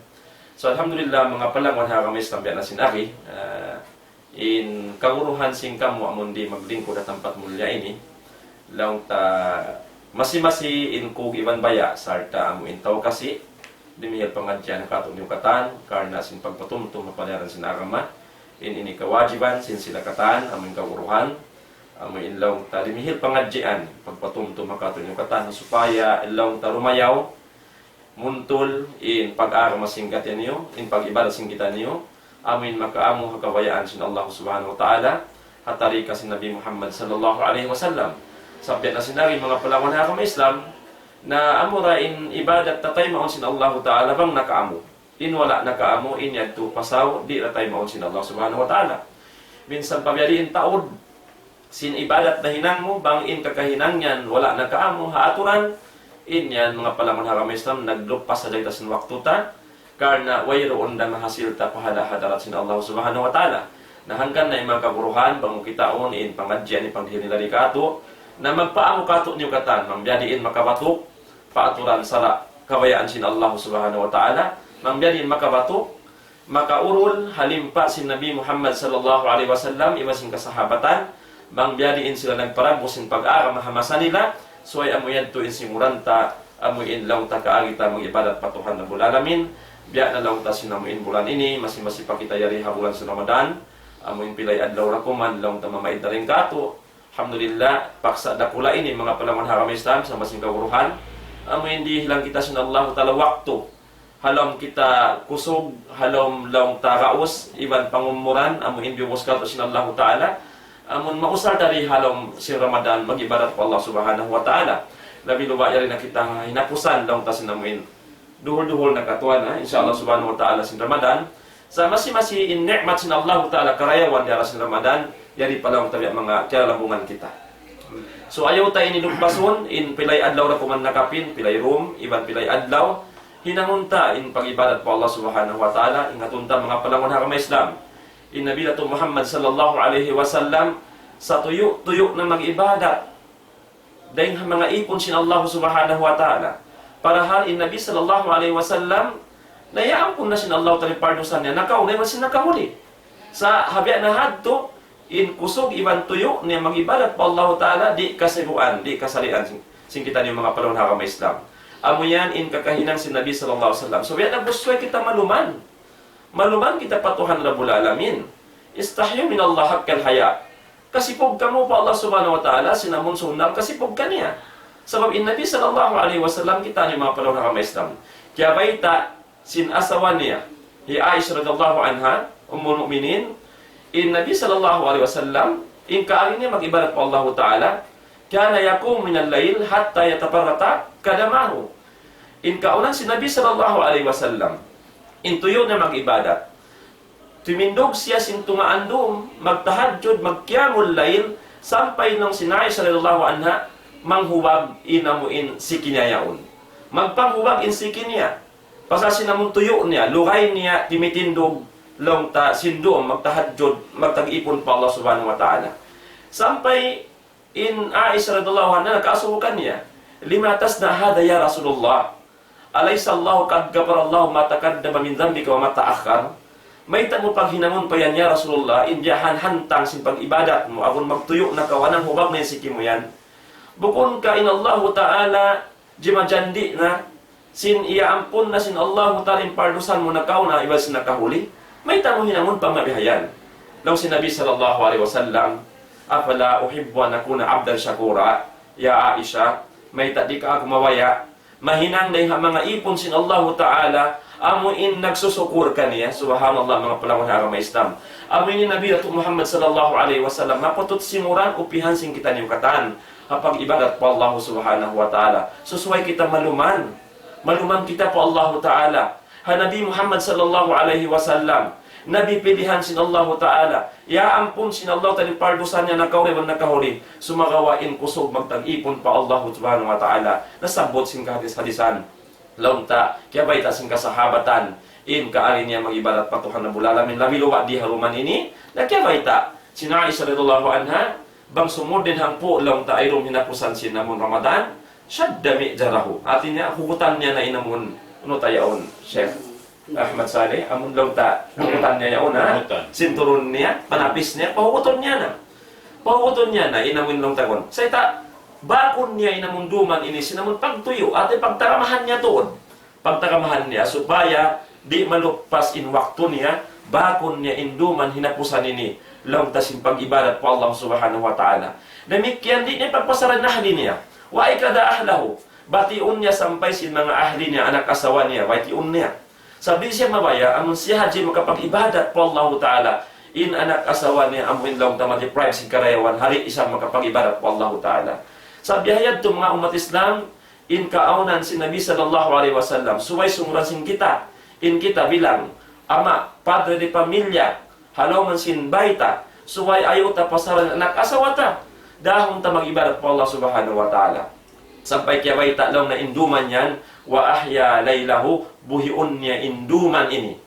So alhamdulillah mga palangon ha kami istambiyan na sinaki, in kaguruhan sin kamo amon di maglingkod at tempat mulia ini, lang ta masi-masi in kog iban baya sarta amo intaw kasi dimihil pangadyan katong yung katan karna sin pagpatumtum mapalaran sin agama in ini kawajiban sin sila katan amo yung kaguruhan amo inlaw ta dimihil pangadyan pagpatumtum makatong yung katan supaya inlaw ta rumayaw muntul in pag-agama singkat niyo in pag-ibada singkitan niyo amin makaamo hakawayaan sin Allah subhanahu wa ta'ala hatari kasi Nabi Muhammad sallallahu alaihi wasallam. Sabi na sinari mga palawan na kami Islam na amura in ibadat tatay maon sin Allah Ta'ala bang nakaamu. In wala nakaamu in yadto pasaw di tatay maon sin Allah Subhanahu wa Ta'ala. Minsan pabiyariin taod sin ibadat na hinang mo bang in kakahinang yan wala nakaamu haaturan in yan mga palawan na kami Islam naglupas sa dayta sin waktu ta karna wayroon na mahasil ta pahala-hadarat sin Allah Subhanahu wa Ta'ala. Nahangkan na yung mga kaguruhan bang kitaon in pangadyan ni panghihinilari kato na magpaamo kato niyo katan, mangbiyadiin makabatok, paaturan sara kabayaan sin Allah Subhanahu wa Ta'ala, mangbiyadiin makabatok, makaurul halimpa sin Nabi Muhammad sallallahu alaihi wasallam, iba sin kasahabatan, mangbiyadiin sila nagparagbo sin pag-ara mahamasa nila, so ay amoyan to in simuranta, amoyin lang ta kaagita mga ibadat patuhan na bulalamin, biya na lang ta sinamuin bulan ini, masi-masi pa kita yari bulan sa Ramadan, amoyin pilay adlaw rakuman, lang ta mamait na rin kato. Alhamdulillah, paksa dakula ini mga palaman haram Islam sa masing kaguruhan. Hindi lang kita sin Allah Ta'ala waktu. Halom kita kusog, halom lang taraos, iban pangumuran, amoin biwos kato sin Allah Ta'ala. Amon mausar dari halom si Ramadan, mag-ibadat po Allah Subhanahu wa Ta'ala. Labi luba yari na kita hinapusan lang ta sinamuin. Duhol-duhol na katuan, insyaAllah Subhanahu wa Ta'ala sin Ramadan. Sa masi-masi in ni'mat sin Allah Ta'ala karayawan di sin Ramadan, yari pala ang tabi mga kialambungan kita. So ayaw tayo nilumpason in pilay adlaw na kuman nakapin, pilay room, iban pilay adlaw, hinangunta in pag-ibadat po Allah Subhanahu wa Ta'ala, ingatunta mga palangon haram Islam. In Nabi nato Muhammad sallallahu alaihi wasallam sa tuyo na mag-ibadat. Dahil mga ipon sin Allah Subhanahu wa Ta'ala. Para hal in Nabi sallallahu alaihi wasallam, nayaampun na sin Allah Ta'ala pardosan niya, nakaunay man sin nakahuli. Sa habiya na hadto, in kusog iban tuyo niya mag-ibadat pa Allah Ta'ala di kasiguan, di kasalian sing kita niyo mga panahon hakama Islam. Amo yan in kakahinang si Nabi sallallahu alaihi wasallam. So yan nagbustoy kita maluman. Maluman kita patuhan Rabbul Alamin. Istahyu min Allah haqqal haya. Kasipog ka mo pa Allah Subhanahu wa Ta'ala sinamon sunnah kasipog ka niya. Sebab in Nabi sallallahu alaihi wasallam kita niyo mga panahon hakama Islam. Kaya baita sin asawa niya. Hi Aisyah radhiyallahu anha, ummul mukminin, in Nabi sallallahu alaihi wasallam in kaari niya mag-ibadat pa Allah Ta'ala kana yakum min al-layl hatta yataparrata kadamahu. In kaunan si Nabi sallallahu alaihi wasallam in tuyo na mag-ibadat tumindog siya sin tungaandum magtahajjud magqiyamul layl sampai nang si Aisha radhiyallahu anha manghuwag inamuin si kinyayaon. Magpanghuwag in si kinya. Pasa sinamon tuyo niya, lukay niya, timitindog, long ta sindom, magtahadjod, magtag-ipon pa Allah subhanahu wa ta'ala. Sampai in Aisha radhiyallahu anha, nakasukan niya, limatas na hada ya Rasulullah. Alaysa Allah qad ghafarallahu ma taqaddama min dhanbika wa ma ta'akhkhar. May mo paghinamon pa yan ya Rasulullah, indiahan hantang sin pag-ibadat mo, agon magtuyo na kawanang hubag na siki mo yan. Bukon ka in Allah Ta'ala, jimajandi na, sin iaampun na sin Allah Ta'ala impardusan mo na kaw na ibas na kahuli, may mo hinamon pa mabihayan. Law sinabi sallallahu alaihi wasallam, afala uhibbu an akuna abdan syakura, ya Aisha, may tadi ka ako mawaya, mahinang na mga ipon sin Allah Ta'ala, amuin nagsusukur kaniya, subhanallah mga palangon harang Islam. Amuin ni Nabi Datuk Muhammad sallallahu alaihi wasallam, mapatut simuran upihan sing kita niyukatan, kapag ibadat po Allah subhanahu wa ta'ala. Susuway kita maluman kita po Allah Ta'ala. Ha Nabi Muhammad sallallahu alaihi wasallam, Nabi pilihan sin Allah Ta'ala. Ya ampun sin Allah Ta'ala pardusan niya nakahuli man nakahuli. Sumagawain kusog magtag-ipon pa Allah subhanahu wa ta'ala. Nasabot sin kahadis-hadisan. Launta, kaya ba itasin kasahabatan, in kaari niya mag-ibadat patuhan na bulalamin, labi luwa di haruman ini, na kaya ba ita, sina Aisha radhiyallahu anha, bang sumudin hang po, launta ay hinapusan sinamun Ramadan, syaddami jarahu, artinya hukutan niya na inamun, ano tayaon, Chef Ahmad Saleh, amun launta, hukutan niya yaon ha, sinturun niya, panapis niya, pahukuton niya na, inamun launta kon, sa ita, bakon niya inamunduman ini sinamun pagtuyo at pagtaramahan niya tuon. Pagtaramahan niya supaya di malukpas in waktu niya, bakon niya induman hinapusan ini lang tasin pag-ibadat po Allah subhanahu wa ta'ala. Demikian di niya pagpasaran na ahli niya. Wa ikada ahlahu. Batiun niya sampai sin mga ahli niya, anak asawa niya, batiun niya. Sabi siya mabaya, amun siya haji makapag-ibadat po Allah ta'ala. In anak asawa niya, amuin lang tamad-deprive si karayawan, hari isang makapag-ibadat po Allah ta'ala. Sabi hayad to mga umat Islam, in kaaunan si Nabi sallallahu alaihi wasallam, suway sumurasin kita, in kita bilang, ama, padre de pamilya, halaman sin baita, suway ayaw ta pasaran anak asawata, dahon ta mag-ibadat po Allah subhanahu wa ta'ala. Sampai kaya baita lang na induman yan, wa ahya laylahu, buhiun niya induman ini.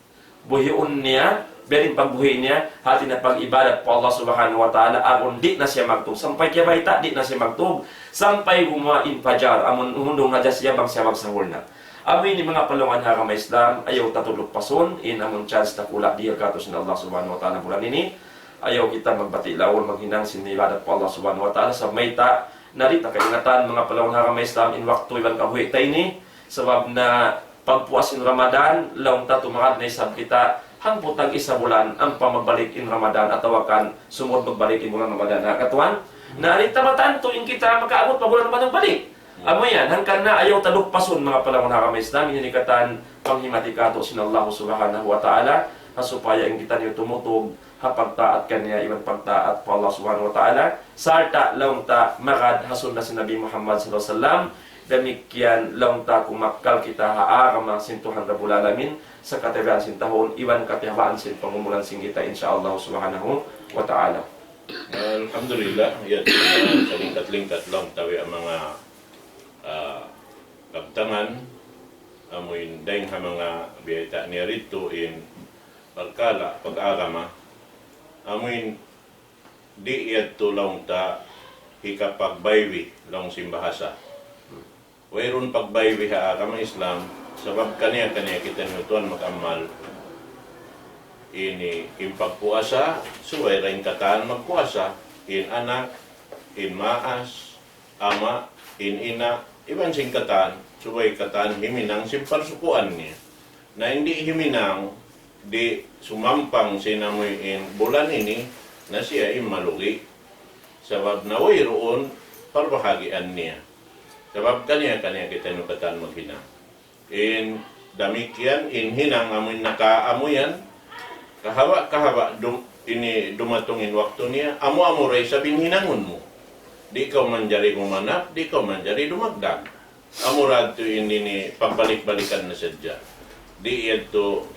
Buhiun niya, berin pagbuhi niya, hati na pag-ibadat po Allah subhanahu wa ta'ala, agon di na siya magtug. Sampai kaya baita, di na siya magtug. Sampai gumain fajar, amon hundong na siya bang siya magsahur na. Amin ni mga palungan harang Islam, ayaw tatulog pason, in amon chance na kula di katos na Allah subhanahu wa ta'ala bulan ini. Ayaw kita magbati lawon, maghinang sinibadat po Allah subhanahu wa ta'ala. Sa mayta, narita kaingatan mga palungan harang Islam, in waktu iban kabuhi tayo ni, sabab na pagpuasin Ramadan, laong tatumangad na isab kita, hangputang isa bulan ang pamagbalik in Ramadan at tawakan sumod magbalik in bulan Ramadan na katuan. Narita matanto in kita makaabot pa bulan Ramadan balik. Amo yan, hangkan na ayaw talukpason mga palangon hakamay Islam, hinikatan panghimati kato sin Allah subhanahu wa ta'ala, hasupaya ang kita niyo tumutog, hapagtaat kanya, ibang pagtaat po Allah subhanahu wa ta'ala, sarta laong ta makad hasun na si Nabi Muhammad sallallahu alaihi wasallam, demikian laong ta kumakal kita haarama sintuhan na bulalamin, sa katibaan sin tahon, iwan katibaan sin pangumulan sin kita insyaallah subhanahu wa ta'ala. Alhamdulillah, yan sa lingkat-lingkat lang tawi ang mga kabtangan, amuin dahil ha mga biyata niya rito in pagkala, pag-agama, amuin di iyad to lang ta hikapagbaywi lang simbahasa. Wayron pagbaywi ha agama Islam, sabab kaniya-kaniya kita nutuan mag-amal ini impagpuasa, suway rin kataan magpuasa, in anak, in maas, ama, in ina, iban sing kataan, suway kataan himinang simparsukuan niya. Na hindi himinang, di sumampang sinamoy in bulan ini, na siya malugi. Sabab na way roon, parbahagian niya. Sabab kaniya-kaniya kita nukataan maghinang. In damikyan, in hinang amoy nakaamoyan, kahaba ini dumatungin waktu niya, amo-amo ray sabing hinangon mo. Di ka man jari gumanap, di ka man jari dumagdag. Amo radto ini ni pagbalik-balikan na sadya. Di ito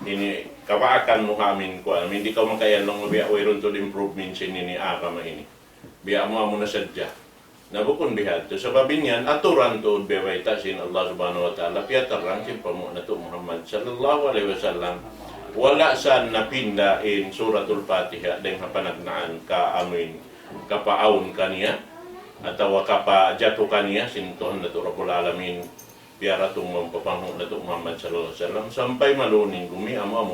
ini kawakan mo amin ko. Hindi ka man kaya nung biya wayron to improvements ini ni akama ini. Biya mo na sadya. Nabukon bihat to sa babinyan aturan to bewaita sin Allah subhanahu wa ta'ala piatarang sin pamu na to Muhammad sallallahu alaihi wasallam wala saan napindain suratul Fatiha deng hapanagnaan ka amin kapaawon kaniya atau kapa jatuh kaniya sin Tuhan na to Rabbul Alamin biara tung mampapangu na to Muhammad sallallahu alaihi wasallam sampai maluning gumi amo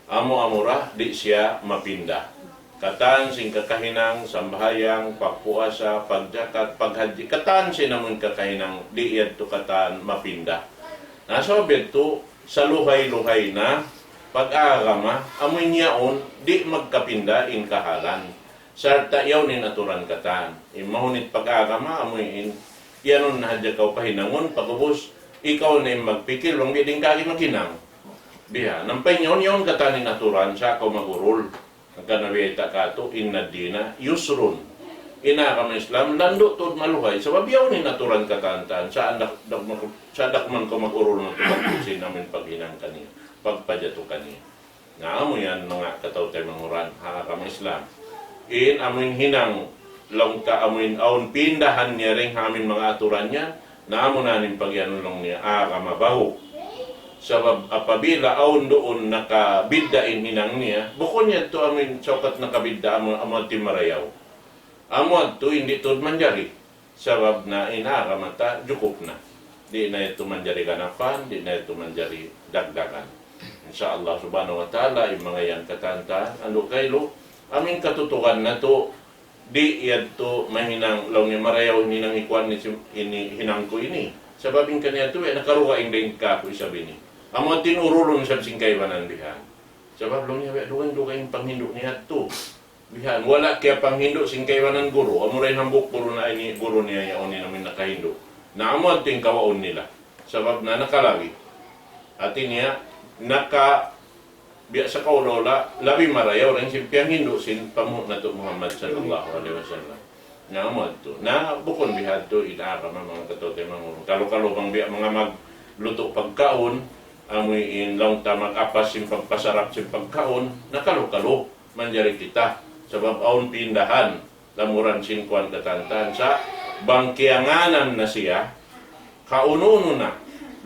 amurah di siya mapindah. Kataan sing kakahinang, sambahayang, pagpuasa, pagjakat, paghaji. Kataan sin naman kakahinang, di yan to kataan mapindah. Nasobet to, sa luhay-luhay na, pag-aagama, amoy niyaon, di magkapinda in kahalan. Sarta yaw nin aturan kataan. Mahunit pag-aagama, amoy in, yanon na hadya kaw pahinangon, pagubos, ikaw na magpikil, long di din kagi maghinang. Biha, nampay nyon kataan in aturan, sa kaw magurul. Nagkanawita ka to, inna dina, yusrun. Ina kami Islam, lando to maluhay. Sa babiyaw ni naturan katantaan, sa anak man ko mag-urul ng pagpusin namin paghinang kaniya, pagpadyato kaniya. Nga mo yan mga kataw tayo manguran, ha kami Islam. In amin hinang, lang ka amin aon pindahan niya rin amin mga aturan niya, na amo nanin pagyanulong niya, kamabaho. Sabab apabila aon doon nakabiddain hinang niya, bukod niya to amin sokat nakabidda amo timarayaw. Amo to hindi to manjari. Sabab na inaramata jukup na. Di na ito manjari kanapan, di na ito manjari dagdagan. Insyaallah subhanahu wa ta'ala yung mga yan katantaan, ano kaylo, amin katutukan na to, di yan to mahinang law ni marayaw hinang ikuan ni hinang ko ini. Sababin kaniya to, nakarukaing din ka ko isabi ni. Amo tinurulong sa singkaywanan bihan. Sabab long niya dugan yung panghindo niya to. Bihan wala kaya panghindo singkaywanan guru. Amo rin hambuk guru na ini guru niya yaon ni namin nakahindo. Na amo ting kawaon nila. Sabab na nakalawi. Ati niya naka biya sa kaulola labi marayaw rin simpiyang hindo sin pamu na to Muhammad sallallahu alaihi wasallam. Na amo to. Na bukon bihan to inaaka mga katote mga kalo-kalo bang biya mga magluto pagkaon. Amoy in lang tamag apas yung pagpasarap sa pagkaon, nakalo-kalo manjari kita. Sabab aon pindahan, lamuran sinkuan katantan sa bangkianganan na siya, kaununo na,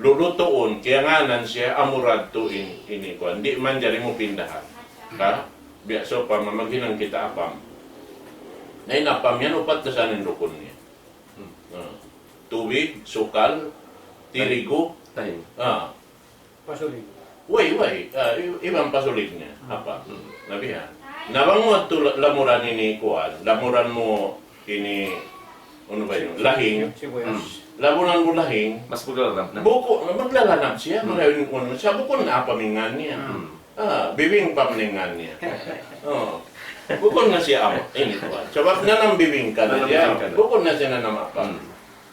lulutuon, kianganan siya, amurad to ini kuan. Di manjari mo pindahan. Ka? Biaso pa, mamaghinang kita apam. Na inapam yan, upat na sanin rukun niya. Tubig, sukal, tirigo, Tayo. Pasulig. Way, ibang pasulig niya. Apa? Nabihan. Nabang mo ito lamuran ini kuan, lamuran mo ini, ano ba yun? Lahing. Sibuyas. Lamuran mo lahing. Mas magalarap na. Buko, maglalanap siya. Maraming kuno. Sa buko na pamingan niya. Bibing pamingan niya. Bukon na siya amo. Ini kuan. Sabab na nang bibing ka na siya. Bukon na siya na namapa.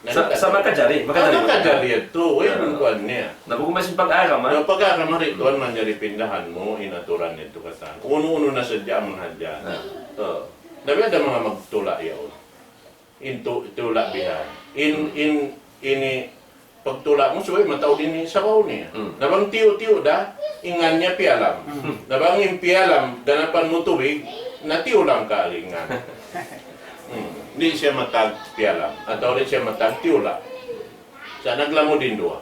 Sa makajari. Makajari ito. Yung kuan niya. Nabukumasin pag-agama. Yung pag-agama rin, tuwan man jari pindahan mo, inaturan nito katan. Uno-uno na sadya ang hadya. Nabi ada mga magtula yaon. Tula bihan. Ini pagtula mo, suway mataw din sabaw niya. Nabang tiyo-tiyo da, ingan niya pialam. Nabang yung pialam, danapan mo tubig, natiyo lang ka alingan. Hindi siya matag pialam. Atau rin siya matag tiula. Sa naglamo din doa.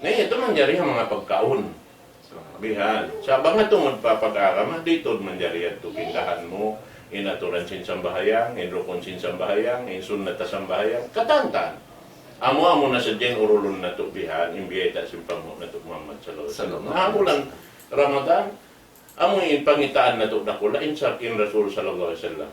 Ngayon, ito manjari ang mga pagkaon. Bihan. Sa banga ito magpapag-arama, dito manjari ito pindahan mo, inaturan sin sambahayang, inrukon sin sambahayang, insunat na sambahayang, katantan. Amo na sa dyan urulon na ito bihan, imbiyeta sin pamu na ito Muhammad sallallahu alaihi wasallam. Amo lang Ramadan, amo yung pangitaan na ito nakula, insak in Rasul sallallahu alaihi wasallam.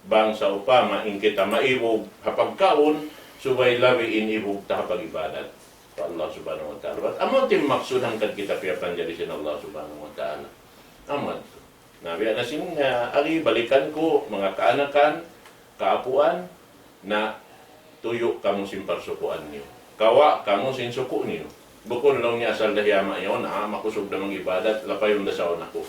Bang sa upama, in kita maibog hapagkaon, subay lawi inibog ta hapag-ibadat. Pa Allah subhanahu wa ta'ala. Amo tim maksud hangkad kita piyapan jadi sin Allah subhanahu wa ta'ala. Amad. Nabi na sin ari balikan ko mga kaanakan, kaapuan na tuyo kamu sin parsukuan niyo. Kawa kamu sin suku niyo. Bukod lang niya asal dahiyama yon, makusog na mga ibadat, lapayon na sa ako.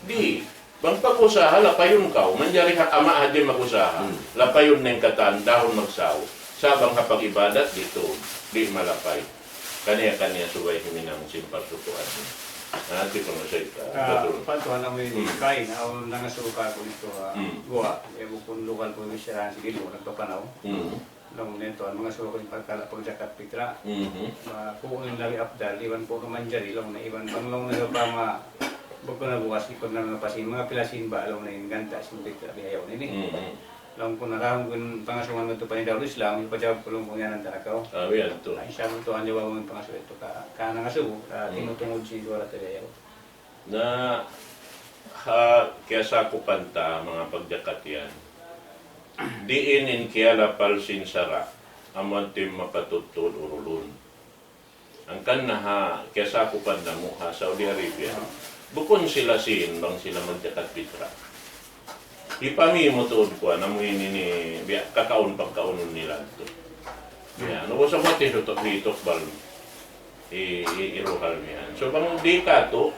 Di bang pag-usaha, lapayon ka. Manjari ha ama hadi mag-usaha. Lapayon ng katan, dahon magsaw. Sabang kapag ibadat dito, di malapay. Kaniya-kaniya subay himinang simpar sukuan niya. Ati pa mo siya betul. Patuhan namin kain, ako nangasuka ko nito, guwa. Ewan kung lokal po siya, sige mo, nagpapanaw. Long nito, ang mga suko yung pagjakat pitra. Kukunin lagi apdal, iwan po naman dyan, ilong na iwan. Long na pa mga, bukod na bukas, ikot na napasin, mga pilasin ba, long na yung ganta, simple pitra, bihayaw nini. Long po nakahong kung pangasungan mo ito pa ni Daud Islam, yung pajawab ko lang po yan ang tarakaw. Yan to. Ay siya mo ito, ang jawab mo yung pangasungan ito, ka nangasubo, tinutungod si Dora Teleyaw. Na kaya sa kupanta mga pagjakat yan. Diinin kaya lapal sinsara amon tim mapatutol urulun. Ang kanaha kaya sa kupanta mo ha Saudi Arabia. Bukon sila bang sila magjakat pitra. Ipami mo tuod ko na mo ini kakaon pagkaunon nila to. Ya, no sa mati dito bal. Iruhal niyan. So bang di ka to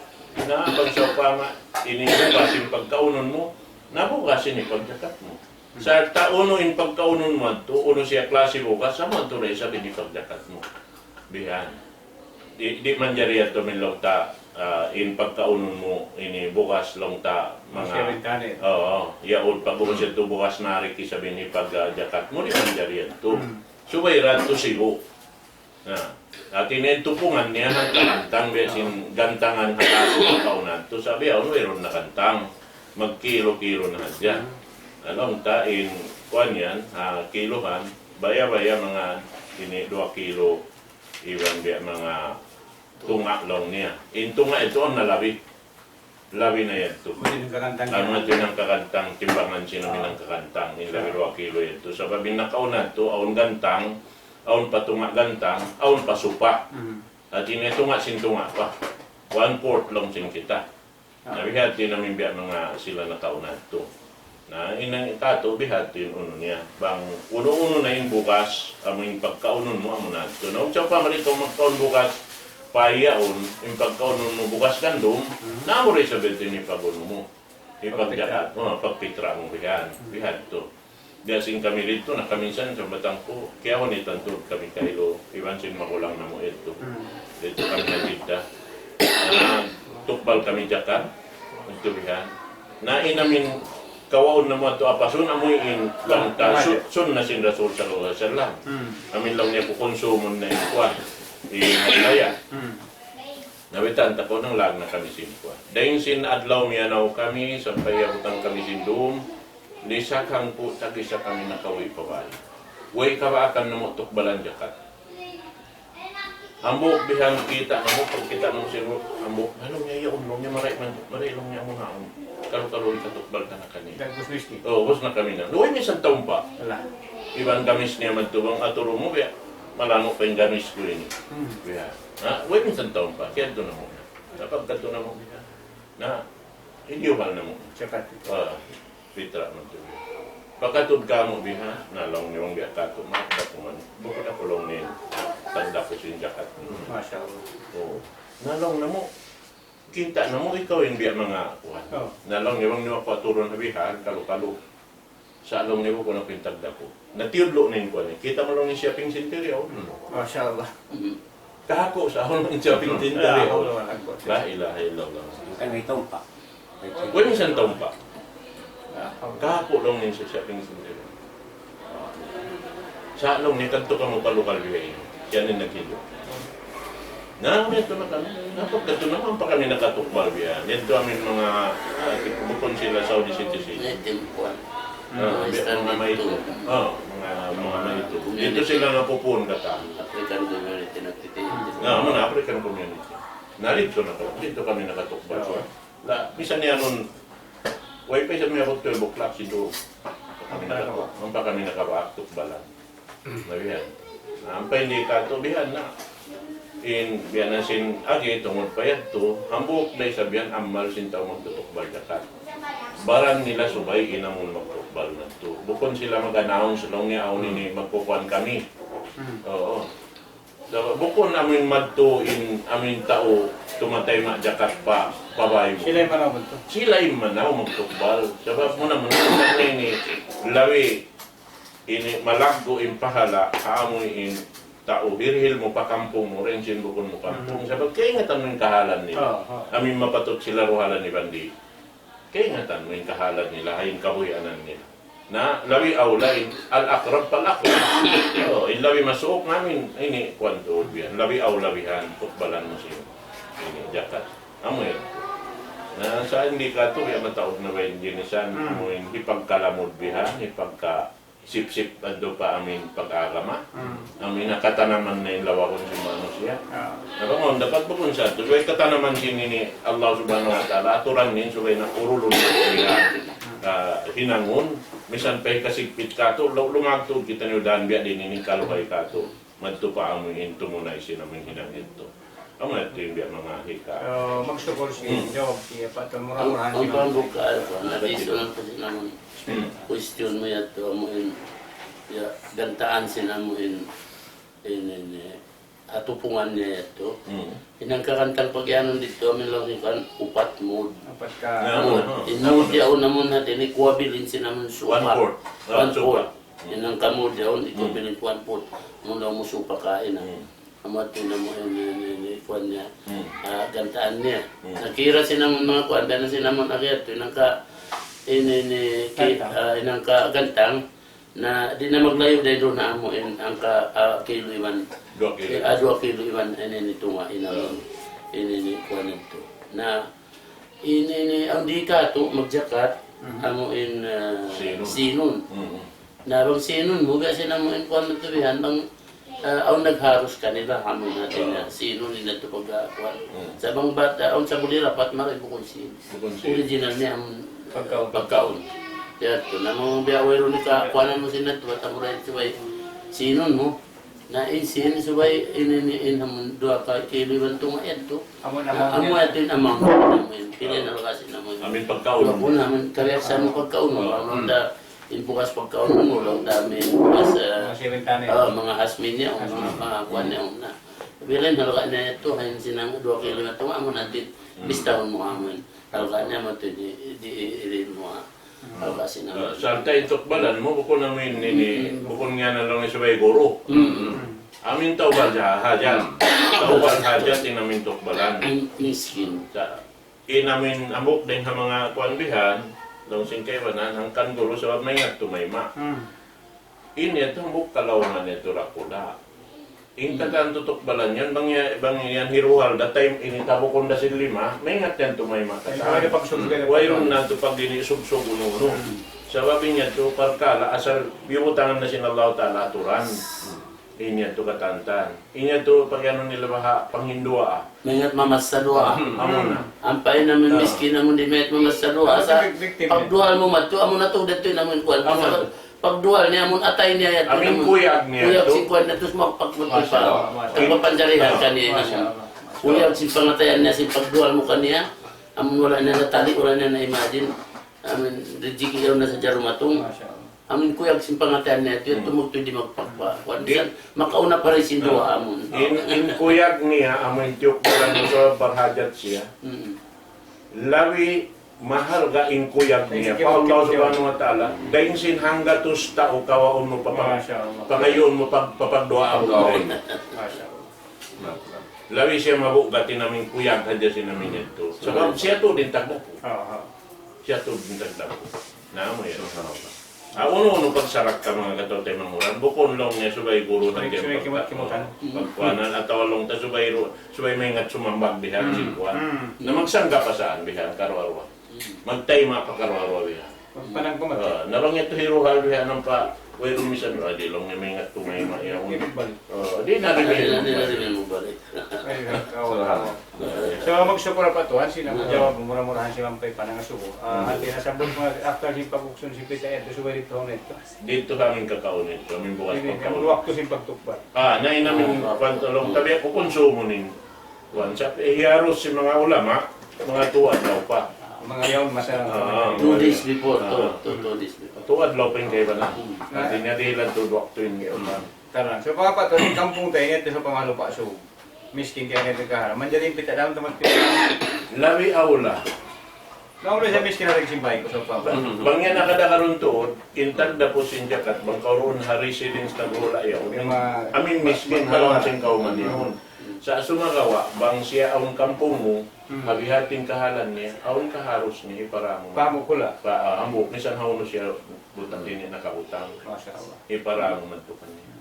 na pagsapama ini basin pagkaunon mo nabukasin ni pagjakat mo. Sa tauno in pagkaunon mo to uno siya klase bukas sa mo to rin sabi ni pagjakat mo. Bihan. Di man jari ato min ta in pagkaunon mo ini bukas long ta mga yaud pag bukas ito bukas nariki sabi ni pagjakat mo di man jari ato. Subay rato sigo. Atin ay tupungan niya ng kantang besin gantangan hatato pagkaunan to sabi ano meron na kantang magkilo-kilo na dyan. Anong tain kuan yan kilohan baya-baya mga ini 2 kilo iwan biya mga tunga long niya. In tunga ito ang nalabi. Labi na yan to. Ang mga tinang kakantang timbangan sino minang kakantang in labi 2 kilo ito. Sa babing nakaunan to aon gantang aon patunga gantang aon pasupa. At ini tunga sintunga pa. 1/4 long sin kita. Nabihati namin biya mga sila nakaunan to. Na inang itato bihati uno niya. Bang uno-uno na yung bukas aming pagkaunon mo amo nato. Na unsa pa marito magkaon bukas payaon yung pagkaunon mo bukas gandom na mo rin sabi ni paguno mo. Ipagjakat mo pagpitra mo bihat to. Gasing kami dito na kaminsan sa Batangko. Kaya ako nitantud kami kailo. Iwan sin makulang na mo ito. Dito kami nagita. Tukbal kami jakat. Ito bihan. Na inamin kawaon na mo ito apasun amuin lang ta sun na sin Rasul sallallahu alaihi wasallam. Amin lang niya kukonsumon na yung kuwan. Imalaya. Nawitan tako ng lag na kami sin kuwan. Dahil sin adlaw miyanaw kami sa payabutang kami sin doom. Lisakang po tagisa kami nakawi pabali. Way kabaakan na mo tukbalan jakat. Ambok bihang kita namo pag kita namo siro ambok halong niya yaon long niya maray long niya mo haon. Karo-karo ikatukbal ta na kanina. Bus na kami na. Luway minsan taon pa. Iban gamis niya magtubang aturo mo biya. Malano pa yung gamis ko ini. Biya. Luway minsan taon pa. Kaya doon na mo. Kapag kato na mo biya. Na, indiyuhal na mo. Jakat. Pitra mo ito. Pagkatod ka mo biya. Nalong niyong biya kato. Makita ko man. Bukod ako long niya. Tanda ko sin jakat. Masya Allah. Nalong na mo. Kita na mo ikaw yung biya mga kuhan. Nalong niwang niwa paturon na biha, kalu-kalu. Sa along niwa ko na pintagda ko. Natiyudlo na yung kuhan. Kita mo lang yung shopping center yun. Masya Allah. Kahako sa along ng shopping center yun. La ilaha illallah. Kan may tumpa. Huwag isang taon pa. Kahako lang yung sa shopping center. Sa along niya, kanto ka mo palukal biya yun. Siya na naghilo. Ito na kami. Napagkato naman pa kami nakatukbal biya. Ito amin mga bukon sila Saudi citizen. Mga maito. Mga maito. Dito sila napupun kata. African community nagtitingin. Mga African community. Narito na kami. Dito kami nakatukbal. Bisa niya nun, wifi sa mga 12 o'clock si Do. Ang pa kami nakatukbalan. Nabihan. Ang pa hindi ka bihan na. Biyan na sin agi tungod pa yan to, hambuk na sabihan amal sin tao magtutukbal jakat. Barang nila subay inamon magtukbal na to. Bukon sila mag-announce long niya aw nini magkukuan kami. Oo. So, bukon amin madto in amin tao tumatay ma jakat pa pabay mo. Sila yung manaw to? Sila yung manaw magtukbal. Sabab mo naman ini lawi ini malaggo in pahala haamoy in tao hirhil mo pa kampung mo rin sinbukon mo kampung. Sabi, kaya ingatan mo yung kahalan nila. Amin mapatot sila ruhalan ni Bandi. Kaya ingatan mo yung kahalan nila, hayong kahuyanan nila. Na lawi awlain al-akrab pal-akrab. Lawi masuok namin ini kwanto biyan. Lawi awlawihan tukbalan mo siya. Ini jakat. Amo yan. Na sa hindi ka to ya mataod na wain ginisan mo hindi pagkalamod bihan, ipagka sip-sip ado pa amin pag-agama. Amin nakatanaman na yung lawakon si Mano siya. Nabangon, dapat po kung sa ito. Suway katanaman sini ni Allah subhanahu wa ta'ala. Aturan nin, suway na urulun na hinangon. Misan pa'y kasigpit ka to. Lumagto kita niyo daan biya din ini kalukay ka to. Madto pa amoy hinto mo na isinaming hinangin to. Amo na ito yung biya mga hika. Magsukol si Job, siya pa ito murah-murahan Ang siya. pambukaan ko, nabiso lang kasi naman question mo yato, amuin, gantaan sinamuin, atupungan niya yato. Inangkakantang pagyanon dito, amin lang kan upat mood. Dapat ka... Inmood yaon naman natin, ikuwabilin sinamun supa. 1/4. 1/4. Inang kamood yaon, ikuwabilin 1/4. Muna mo supa kain ang amato na mo kuwan niya, gantaan niya. Nakira sinamun mga kuwan, dahil sinamun agad, inang ka gantang na di na maglayo dahil doon na amo ang ka kilo iwan 2 kilo iwan nito nga inamon kuwan nito na ang di ka to magjakat amo sinon na bang sinon mo kasi na mo kuwan nito bihan bang ang nagharos kanila amo natin na sinon nila to pagkuwan sa bang bata ang sa bulira pat maray bukod sin original niya ang pagkaon. Kaya ito, na mga biyawero ni kuwanan mo sinat, matamuray subay sinon mo, na insin subay inhamon 2 kilo iwan tunga ito. Amo ito yung amang pili na kasi naman. Amin pagkaon. Wala po naman, kariyaksan mo pagkaon mo. Ang da, inbukas pagkaon mo, lang dami bukas mga hasmin niya, mga kuwan niya. Bilin, halaga na ito, hayang sinang 2 kilo na tunga mo natin, bistahon mo amin. Halaga niya mo ito, di mo halaga sinang. Santay tukbalan mo, bukon namin, bukon nga na lang isabay guro. Amin tawbal hajat. Tawbal hajat, inamin tukbalan. Miskin. Inamin amok din sa mga kuanbihan, lang singkaywanan, ang kangguro sa may nga tumayma. Ini ito ang bukalawangan ito rakula. Intagan tutukbalan yan, bang yan hiruhal, that time initabukon na silima, may ingat yan tumayma ka saan. Wayron na ito pag inisubsog uno-uno. Sababi niya ito, parkala, asal biutangan na sinallahu ta'ala aturan. Inya ito katantan. Inya ito, pag ano nila baha, panghindua. May ingat mamasadua. Amo na. Ampay namin miskin naman di may mamasadua. Sa pagduhal mo mato, amo na ito, dito naman kuwan. Pagduhal niya, amon atay niya yan. Amin kuyag niya. Kuyag si kuwan na ito, magpagpagpag pa. Pagpapanjarihan kaniya naman. Kuyag si pangatayan niya, si pagduhal mo kaniya. Amon wala na natali, wala na na-imagine. Amin, rijikiyaw na sa jarumatong. Amin kuyag si pangatayan niya, ito yung tumugto di magpagpa. Makauna pa rin sinduwa amon. In kuyag niya, amin tiyok ko lang sa barhajat siya. Lawi, mahal ga in kuyag niya. Allah subhanahu wa ta'ala, daing sin hangga tus tao kawaon mo pangayon mo papagdoa ang gawin. Lawi siya mabugati namin kuyag hadya sinamin ito. Sabab siya to din tagda po. Siya to din tagda po. Naamo yan. Uno-uno pagsarak ka mga katote mamuran, bukon long niya subay guro ng pagkuanan at awalong ta subay may ngat sumambag bihan sikuan. Na magsangga pa saan bihan karo-arwa. Magtayma pa karo-arwa bihan. Nabang ito hiruhal bihan ng pa, way rumisan ba, di long niya may ngat tumayma iyaw. Di na rin mo balik. So magsukura pa to, sila jawab murah-murahan si Mampay panangasubo. Hati na sabot mo after si paguksun si Pita ito subay dito nito. Dito kami kakaon ito, kami bukas Ang pagkaon. luwak to si pagtukbat. Nain namin pantulong, tabi ako konsumo nin. Wansap, iharos si mga ulama, mga tuwad daw pa. Mga yaon masarang. 2 days before, 2 days before. Tuwad daw pa yung kayo ba na? Hindi niya dilan tudwak to yung ulan. Taran. So pa to kampung tayo nito sa pangalupa so miskin kaya nito ka. Manjarin pita dalam teman pita. Labi aula. Naulo sa miskin na nagsimbay ko sa papa. Bangyan na kada karon tuod, intag na po sinjakat, bang karon ha residence na gula yaw. Amin miskin pa lang sing kauman yun. Sa sumagawa, bang siya ang kampong mo, habihating kahalan niya, aon kaharos niya, iparamo. Pamo ko la. Ambok, nisan hawno siya, butang din niya nakautang. Masya Allah. Iparamo magtukan niya.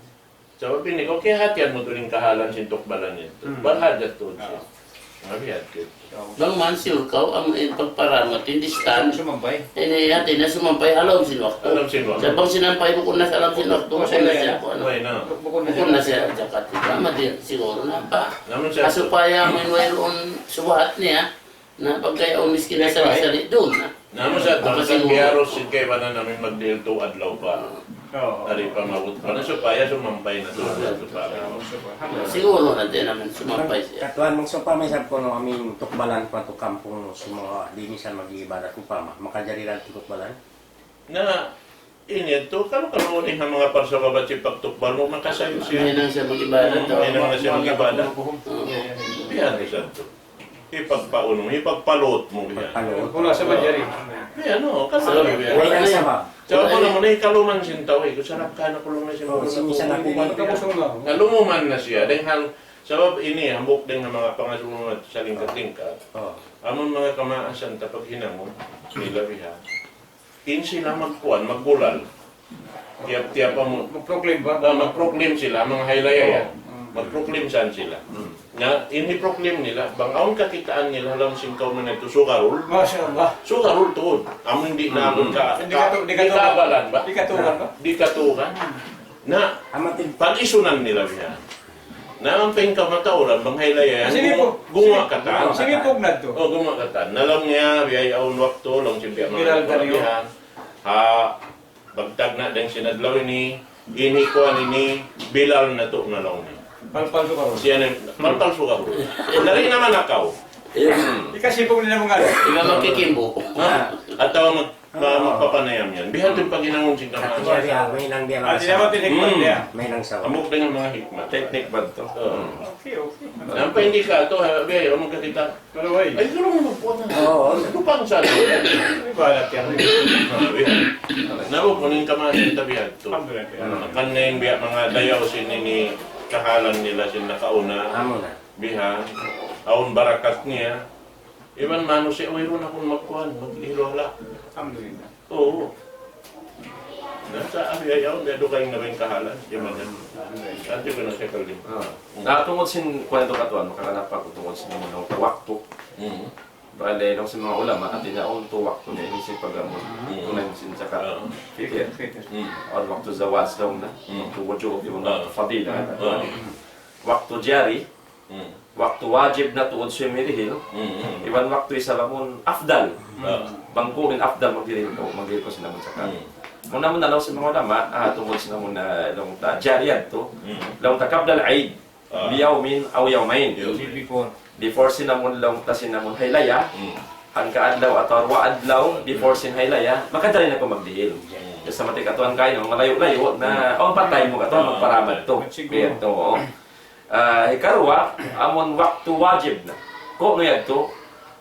So, pinik, okay, hatian mo tuling kahalan sintok balan niya. Barhadat to siya. Mabihat yun. Bang mansur kau ang pagparamat hindi stand. Sumampay. Ini hati na sumampay alam sinwak. Alam sinwak. Sa bang sinampay mo kun na sa alam sinwak to Masaya na yan. siya ko ano. Okay na. Bukod Kun na siya jakat. Tama din siguro na pa. Namun siya, Kasupaya may mayroon suwahat niya na pagkaya miskin na sa sali doon na. namun siya, Baka sa siguro. biyaros, kay ba na namin mag-deal to adlaw pa. Oo. Ari pa mawut pa na supaya sumampay na to. Siguro na din naman sumampay siya. Katuan mong sopa may sabi ko no aming tukbalan pa to kampung sa mga linisan mag-iibadat ko pa makajariran tukbalan. Na init to, kano uling ang mga parso ka ba si pagtukbal mo, makasayo May siya. nang siya mag-ibadat to. May nang siya mag-ibada. Oo. Biyan siya to. Ipagpaunong, ipagpalot mo biyan. Palo. Pula sa Banjari. Biyan o, So, kasama biyan. May nang sama. Sabi ko naman, kaluman sintaw eh. Kung sarap ka na kulong na siya. Oh, sinisan na kuman. Nalumuman na siya. Dahil sabab ini, hambok din ng mga pangasulungan sa lingkat-lingkat. Oh. Amon mga kamaasan tapag hinamon, nila biha. In sila magkuhan, maggulal. Tiap-tiap mo. Mag-proclaim ba? Mag-proclaim sila, mga haylaya yan. Mag-proclaim saan sila. Nga, ini-proclaim nila, bang aon kakitaan nila lang singkaw na ito, sugarol. Masya Allah. Sugarol tuod. Amon di na amon ka. Di katukan kabalan ba? Di katukan ba? Di katukan. Na, Amatin pag-isunan nila biya. Na ang pengkaw na tauran, bang haylaya yan, gunga katan. Sige pugnad to. Oh, gumakatan. Nalam niya, biyay aon wakto, lang simpiya Bilal mga ka niyo. kalabihan. Ha, bagtag na din sinadlaw ini, inikuan ini, bilal na to na lang ni. Palpal ko karon. Siya na, palpal suka ko. Nari naman nakaw. Ikasipog nila mga ano. Iba magkikimbo. Ha? At tao magpapanayam yan. Bihan din pag ginangon sing jari kamasa. may nang dia Ah, di naman tinigman niya. may nang sawa. Amok din ang mga hikmat. Technique ba ito? Oo. Okay, okay. Nampa hindi ka ito, biyay, among kakita. Pero ay, Ay, karo mo magpuan na. Oo. Lupang sa ito. may balat yan. Nabu, kunin ka mga sintabihan to. Alhamdulillah. Kaneng biya mga dayaw sinini kahalan nila sin nakauna Amo na. biha aun barakat niya iban mano si oyro na kung magkuhan maghilola Alhamdulillah. oo nasa ayaw na do kayong nabing kahalan yaman yan ati ko na siya kalim Tungod sin kwento katuan, makakanap ako tungod sin mga waktu. Bale, nung sa mga ulama, at inaon to waktu niya, ini sin pag-amon. Unang sin zakat. Fikir. Or waktu zawaz daw na. Waktu wujub, yung fadila. Waktu jari, waktu wajib na tuod siya mirihil. Iban waktu isa lamon afdal. Bangkuhin afdal magdilil ko sila mo zakat. Kung naman na sa mga ulama, tungod sila mo na lang jariyad to. Lang takabdal aid. Biyawmin aw yawmain. Before sinamon lang ta sinamon haylaya, ang kaadlaw at arwa adlaw before sin haylaya, makadali na ko magdiil. Sa matik atuan kayo mga layo-layo na patay mo atuan magparamad to. Kaya to. Ikarwa amon waktu wajib na. Ko no yadto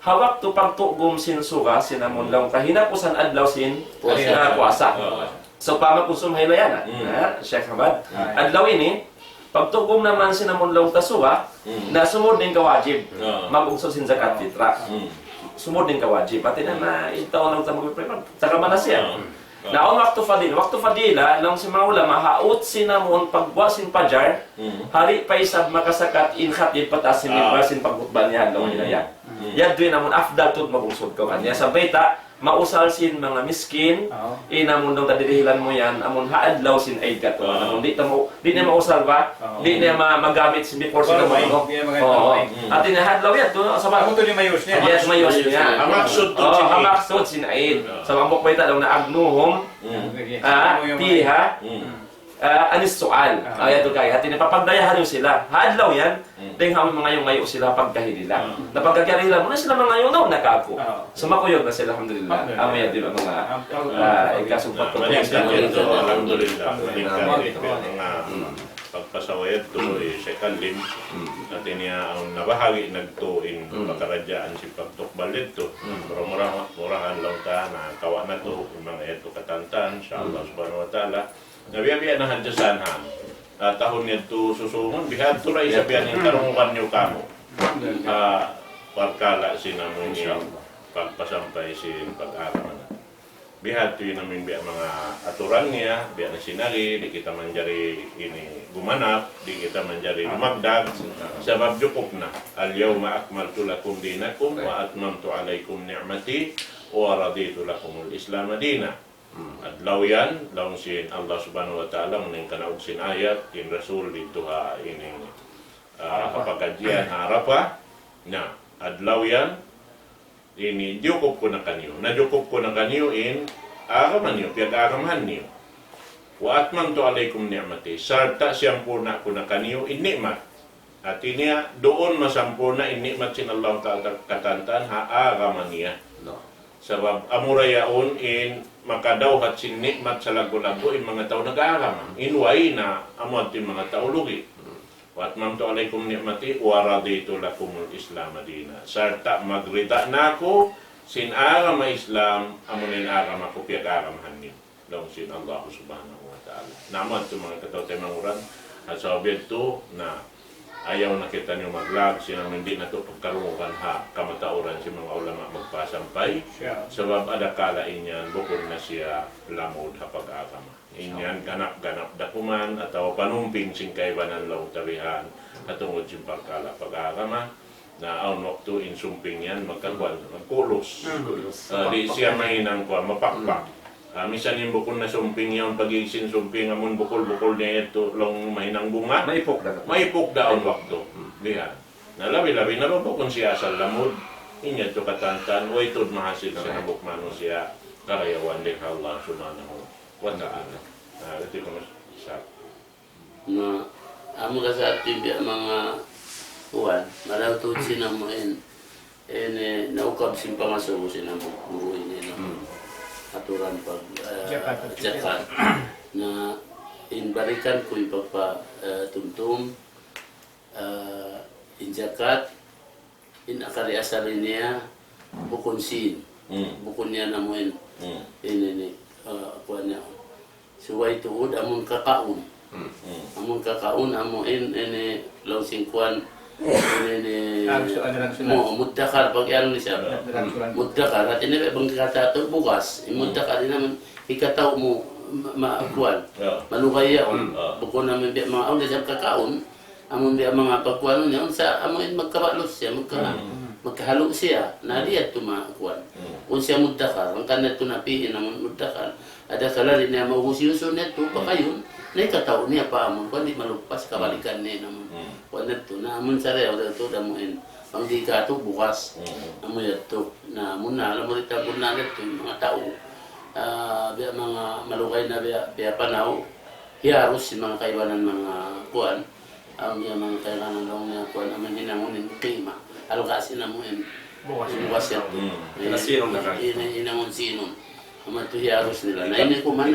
hawak to pagtugom sin suga sinamon lang kahinapusan adlaw sin puasa. So pamakonsum haylaya na. Sheikh Hamad. Adlaw ini pagtugom naman sinamon lang tasuwa, na sumod din ka wajib. Mag-ungsod sin zakat fitra. Sumod din ka wajib. Pati na itaw lang ta mag-prepare. Saka man na siya. Na on waktu fadila lang si mga ulama haut sinamon pagwa sin pajar, hari pa isab makasakat in khatib patasin ni basin pagutban yan lang nila yan. Yan din namon afdal tut mag-ungsod ka kanya sabay ta mausal sin mga miskin inamon dong tadirihilan mo yan amon haadlaw sin aid ka to amon di na mausal ba di na magamit sin before sila mo at inahadlaw yan to sa Ako to ni Mayos niya. yes mayos niya Hamaksud to sin aid. hamaksud sin aid sa ambok pa daw na agnuhom tiha anis soal ayato kay hati na papagdayahan yung sila hadlaw yan ding hamon mga yung ngayo sila pagkahilila napagkakahilila mo na sila mga yung daw nakako sumakuyog na sila alhamdulillah amo yan di ba mga ikasumpat ko Malingkat yan to, alhamdulillah. Malingkat ito. pagpasaway ito sa kalim at niya ang nabahagi nagtuin pagkaradyaan si pagtukbal ito pero murahan lang ta na kawa na to yung mga ito katantan sa Allah subhanahu wa ta'ala nabiya-biya na hadyasanhan tahon nito susungon bihad to rin sabihan yung tarungan nyo kamo pagkala sinamon yung pagpasampay si pag-araman bihad to yun namin biya mga aturan niya, biya na sinari, di kita manjari ini gumanap, di kita manjari lumagdag, sabab jukop na. Al-yawma akmaltu lakum dinakum wa atmamtu alaykum ni'mati wa raditu lakum al-islam dina. Adlaw yan, laong sin Allah subhanahu wa ta'ala, muning kanaog sin ayat, in Rasul dito ha, ini kapagkadyan harapa, na adlaw yan, ini jukop ko na kanyo. Najukop ko na kanyo in agaman niyo, piyag-agamahan niyo. Wa atmamtu alaykum ni'mati. Sarta siyang puna ko na kanyo in ni'mat. At iniya, doon masampurna in ni'mat sin Allah katantan ha-agaman niya. Sabab amurayaon in makadawhat sin ni'mat sa lago-lago in mga tao nag-aagaman. Inway na amod in mga tao lugi. Wa atmamtu alaykum ni'mati wa raditu lakumul Islam dina. Sarta magrida nako sin aram Islam amunin aram ako piyag-aramahan niyo. Long sin Allah subhanahu wa ta'ala. Naman ito mga katawtay manguran at sabi ito na ayaw na kita niyo maglag sinang hindi na ito pagkarungan ha kamatauran si mga ulama magpasampay sabab adakala inyan bukod na siya lamod ha pag-agama. Inyan ganap-ganap dakuman atau panumping sing kaibanan law tabihan at tungod sing pagkala pag-agama na aun waktu in sumping yan magkakuan magkulos di siya mahinang kuan mapakpak misan yung bukol na sumping yan pagisin sumping amon bukol-bukol niya ito long mahinang bunga maipok daon waktu diyan na labi-labi na babukon siya sa lamod inya to katantan o ito mahasil siya na bukmano siya karayawan din Allah subhanahu wa ta'ala. Ito yung isa. Na amo ka sa ating mga kuwan, malaw to sinamuin naukab sin pangasuko sinamuin aturan pag jakat na inbalikan ko yung pagpatumtum in jakat in akari asalin niya bukon sin bukon niya namuin ini kuwan niya suway tuod amon kakaon amon ini lausing kuan ini muddakar pag ano ni siya muddakar at ini bang kata to bukas muddakar naman ikataw mo kuan malukaya bukon namin mga aon sa kakaon amon biya mga pagkuan niya sa amon magkabalos siya magkahalo siya na diya tumakuan kung siya muddakar ang kanat to napihin amon muddakar ada kala rin niya mahusiuso neto pa kayon na ikataw niya pa amon kung di malugpas kabalikan niya naman kung neto na amon sareho dato damuin ang di kato bukas amon yato na amon na alam mo rin tabon na neto mga tao biya mga malukay na biya panaw hiyaros si mga kaibanan mga kuan ang mga kailangan lang niya kuan amon hinamunin klima alokasi namuin bukas yato Nasinong na ka? Inamon sinon amatuhiyaros nila na ini kuman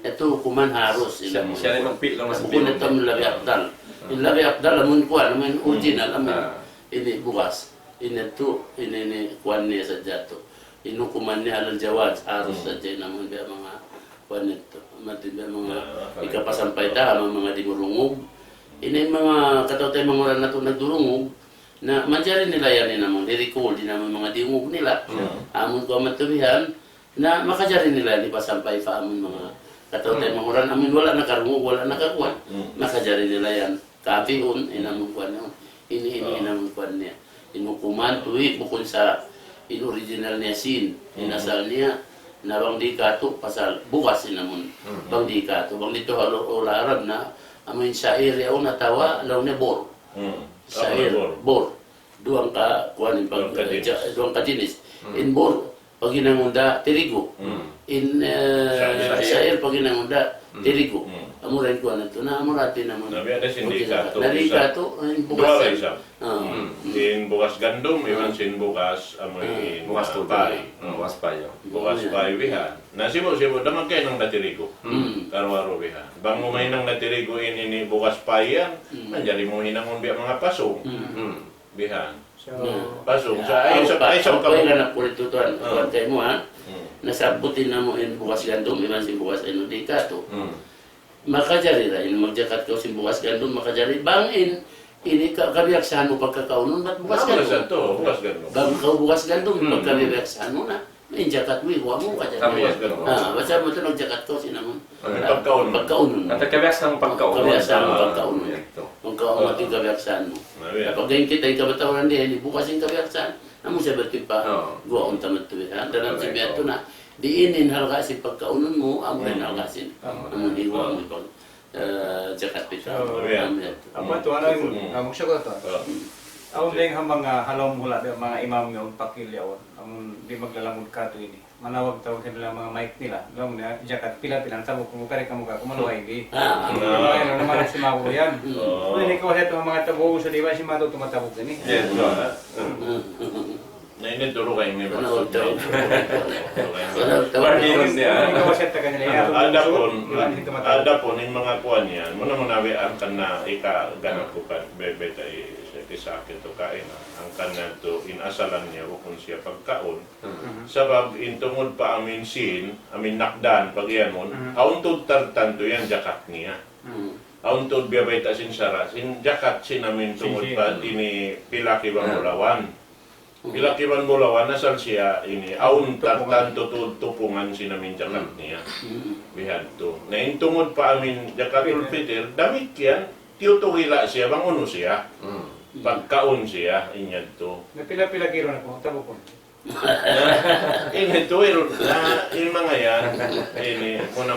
ito kuman haros Siya rin magpit lang mas bukun ito ang labi akdal yung labi akdal amun kuan amun original amun ini bukas ini ito ini kuan niya sa jato inu kuman niya halal jawad haros sa dyan amun biya mga kuan ito matin biya mga ikapasampay ta mga dimulungog ini mga katawtay mga oran na ito nagdurungog na manjari nila yan naman, di-recall din naman mga dingog nila. Amon ko matubihan na makajari nila di pasampay pa amon mga katawtay mga oran amin wala nakarungog, wala nakakuan. Makajari nila yan. Kapihon, inamon kuan yun. Inamon kuan niya. Inukuman, tuwi, bukod sa in-original niya sin. Inasal niya na bang di kato, pasal bukas inamon. Bang di kato, bang dito ola Arab na amin sa area o natawa, law niya bor. Sair bor duang ka kuan pag duang ka dinis in bor pag ginangunda tirigo in sair pag ginangunda tirigo amuran kuan ato na amurati naman nabi ada sindikato in bukas in bukas gandum iwan sin bukas amoy bukas pay bukas pay wihan na sibo damag kay nang datirigo Karwaro biha. Bang mo may nang natirigo ini bukas pa yan, manjari mo hinangon biya mga pasong. Biha. So, Pasong sa ay sa Ako ka. na po ito tuan. Kuwantay mo ha. Nasabutin na mo in bukas gandum, iman si bukas ino di ka to. Makajari ra, in magjakat ko si bukas gandum, makajari. Bang ini kabiyaksahan mo pagkakaunon, ba't bukas Bukas gandum? ganto, bukas ganto. Bang kau bukas gandum, pagkabiyaksahan mo na. May jakat mo, iwa mo kajari. Bukas ganto. Basta mo ito nagjakat ko, sinamon. Pagkaunon. Pagkaunon. At kabiyasan ng pagkaunon. Kabiyasan ng pagkaunon. Ito. Kung kaunon yung kabiyaksahan mo. Nabiya. Kapag ganyan kita yung kabatawaran din, bukas yung kabiyaksahan. Namun siya berarti pa, Oo. gua ang tamat to ha. Dalam si Beato na, diinin halkasin pagkaunon mo, amuhin halkasin. Amun hiwa mo pag jakat pita. apa tu ano yung magsyukur to? Awon din ang mga halom hula mga imam yung pakilyaw. Amon di maglalamod ka to ini. Manawag tawag nila mga mic nila. Long na jakat pila-pilang sabog kung kare ka mga kumaluway di. Ano naman si Mauro yan. Hindi ko sa mga tabo sa diba si Mato tumatabog din eh. Yes, na ini turo kayo may Ano daw? Pargiron niya. Hindi ko sa taga nila. Ada pun yung mga kuan yan. Muna nawian ka na ika-ganap ko kan bebeta sa akin to kain. Ang kanan to inasalan niya kung siya pagkaon. Sabab intungod pa amin amin nakdan pag iyan mo. Aun to tartan to yan jakat niya. Aun to biyabay sin sara. Sin jakat sin amin tungod pa ini pilaki bang bulawan. Pilaki bang bulawan nasal siya ini aun tartan tupungan sin amin jakat niya. Bihad to. Na intungod pa amin jakatul fitir damit yan. Tiyutugila siya bang uno siya. Pagkaon siya inyad to. Napila-pila kiro na po tabo ko. Ini to na yung mga yan ini muna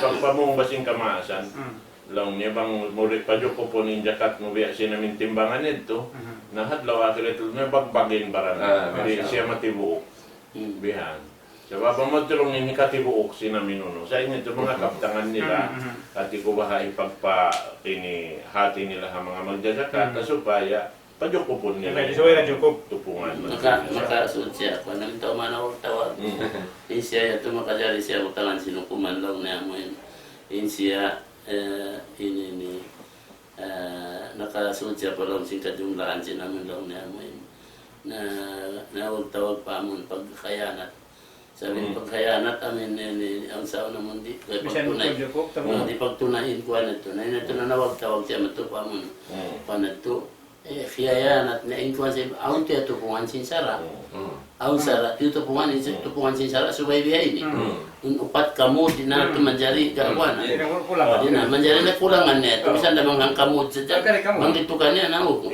pagpamong basing kamaasan. Lang niya bang muli pa jo ko po nin jakat mo biya siya namin timbangan nito. Nahadlaw akira ito na bagbagin baran. Di siya matibuok. Bihan. Sabab mo tulong ni katibuok si namin uno. Sa inyo ito mga kaptangan nila at ko baha ipagpa ini hati nila ang mga magjajakat supaya pajukupon nila. Medyo suway na jukup. Tupungan. Makasunod siya. Kung nang tao man ako tawag. Siya ito makajari siya utangan sinukuman lang na mo yun. Siya ini nakasunod siya pa lang singkat yung lahan siya namin lang na mo yun. Na huwag tawag pa mo pagkayanat. Sabi ng pagkayanat amin ang sao naman di pagtunay. Di pagtunayin ko na ito. Na ito na nawag tawag siya matupa mo. Panato. Khiyayanat na inkuan siya. Aun tiya tupungan sin sara. Aun sara. Tiyo tupungan sin sara. Subay biya ini. Upat kamu di na ito manjari kakuan. Di na manjari na kulangan niya. Ito bisan damang hang kamud sa dyan. Mangitukan niya na ako.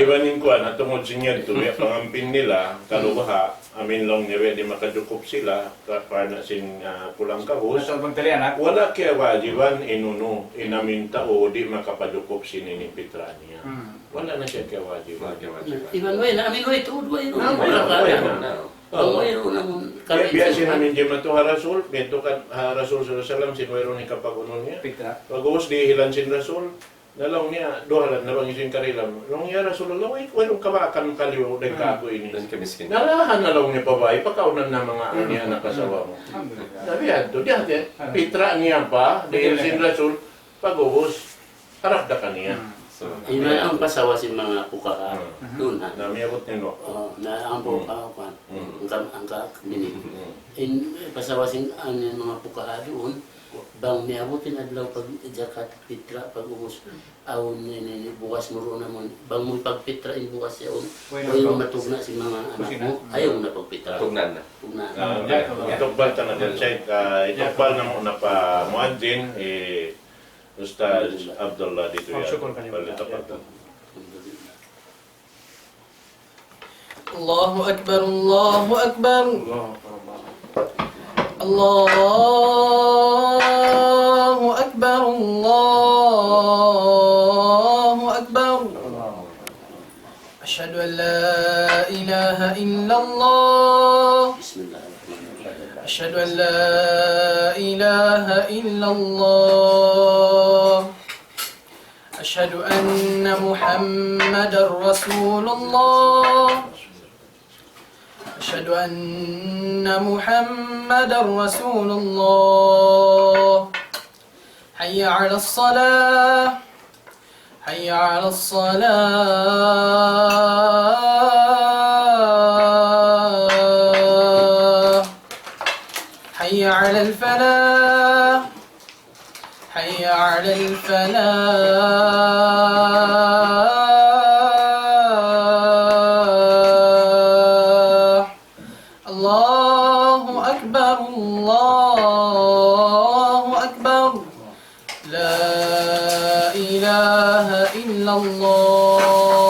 Ibanin ko na tungod sinya ito. Pangampin nila. Kalubaha. Amin long niya di makadukup sila para sin pulang kahus. Wala kaya wajiban inuno inamin tao di makapadukup sinini pitra niya. Wala na siya kaya wajiban. Iban way na amin way tuod way. Biasa namin di matu harasul, bento kan harasul sallallahu sinwero ni kapagunon niya. Pag-uwas di hilan sin rasul. Nalong niya, dohalan na bang isin karilam. Nung niya Rasulullah, walang kabakan kaliw ng kako ini. Nalahan na lang niya pa ba, ipakaunan na mga niya nakasawa mo. Sabi yan, to diyan, pitra niya pa, dahil sin Rasul, pag-ubos, harap da ka niya. Iman ang pasawa si mga pukaha doon ha. Namiyabot niya no. Na ang pukaha kan, ang kaminit. Pasawa si ang mga pukaha doon, bang niabutin adlaw pag jakat pitra pag-ubos awon ni bukas mo na mo bang mo pagpitra in bukas yaon ayaw matugna si mga anak mo ayaw na pagpitra Tugnan na. Itokbal ta na dyan siya, itokbal na mo na pa muadzin, Ustaz Abdullah dito yan. Balita pa ito. Allahu Akbar, Allahu Akbar. الله أكبر الله أكبر أشهد أن لا إله إلا الله أشهد أن لا إله إلا الله أشهد أن محمدا رسول الله أشهد أن محمدا رسول الله حي على الصلاة حي على الصلاة حي على الفلاح حي على الفلاح الله أكبر الله أكبر لا إله إلا الله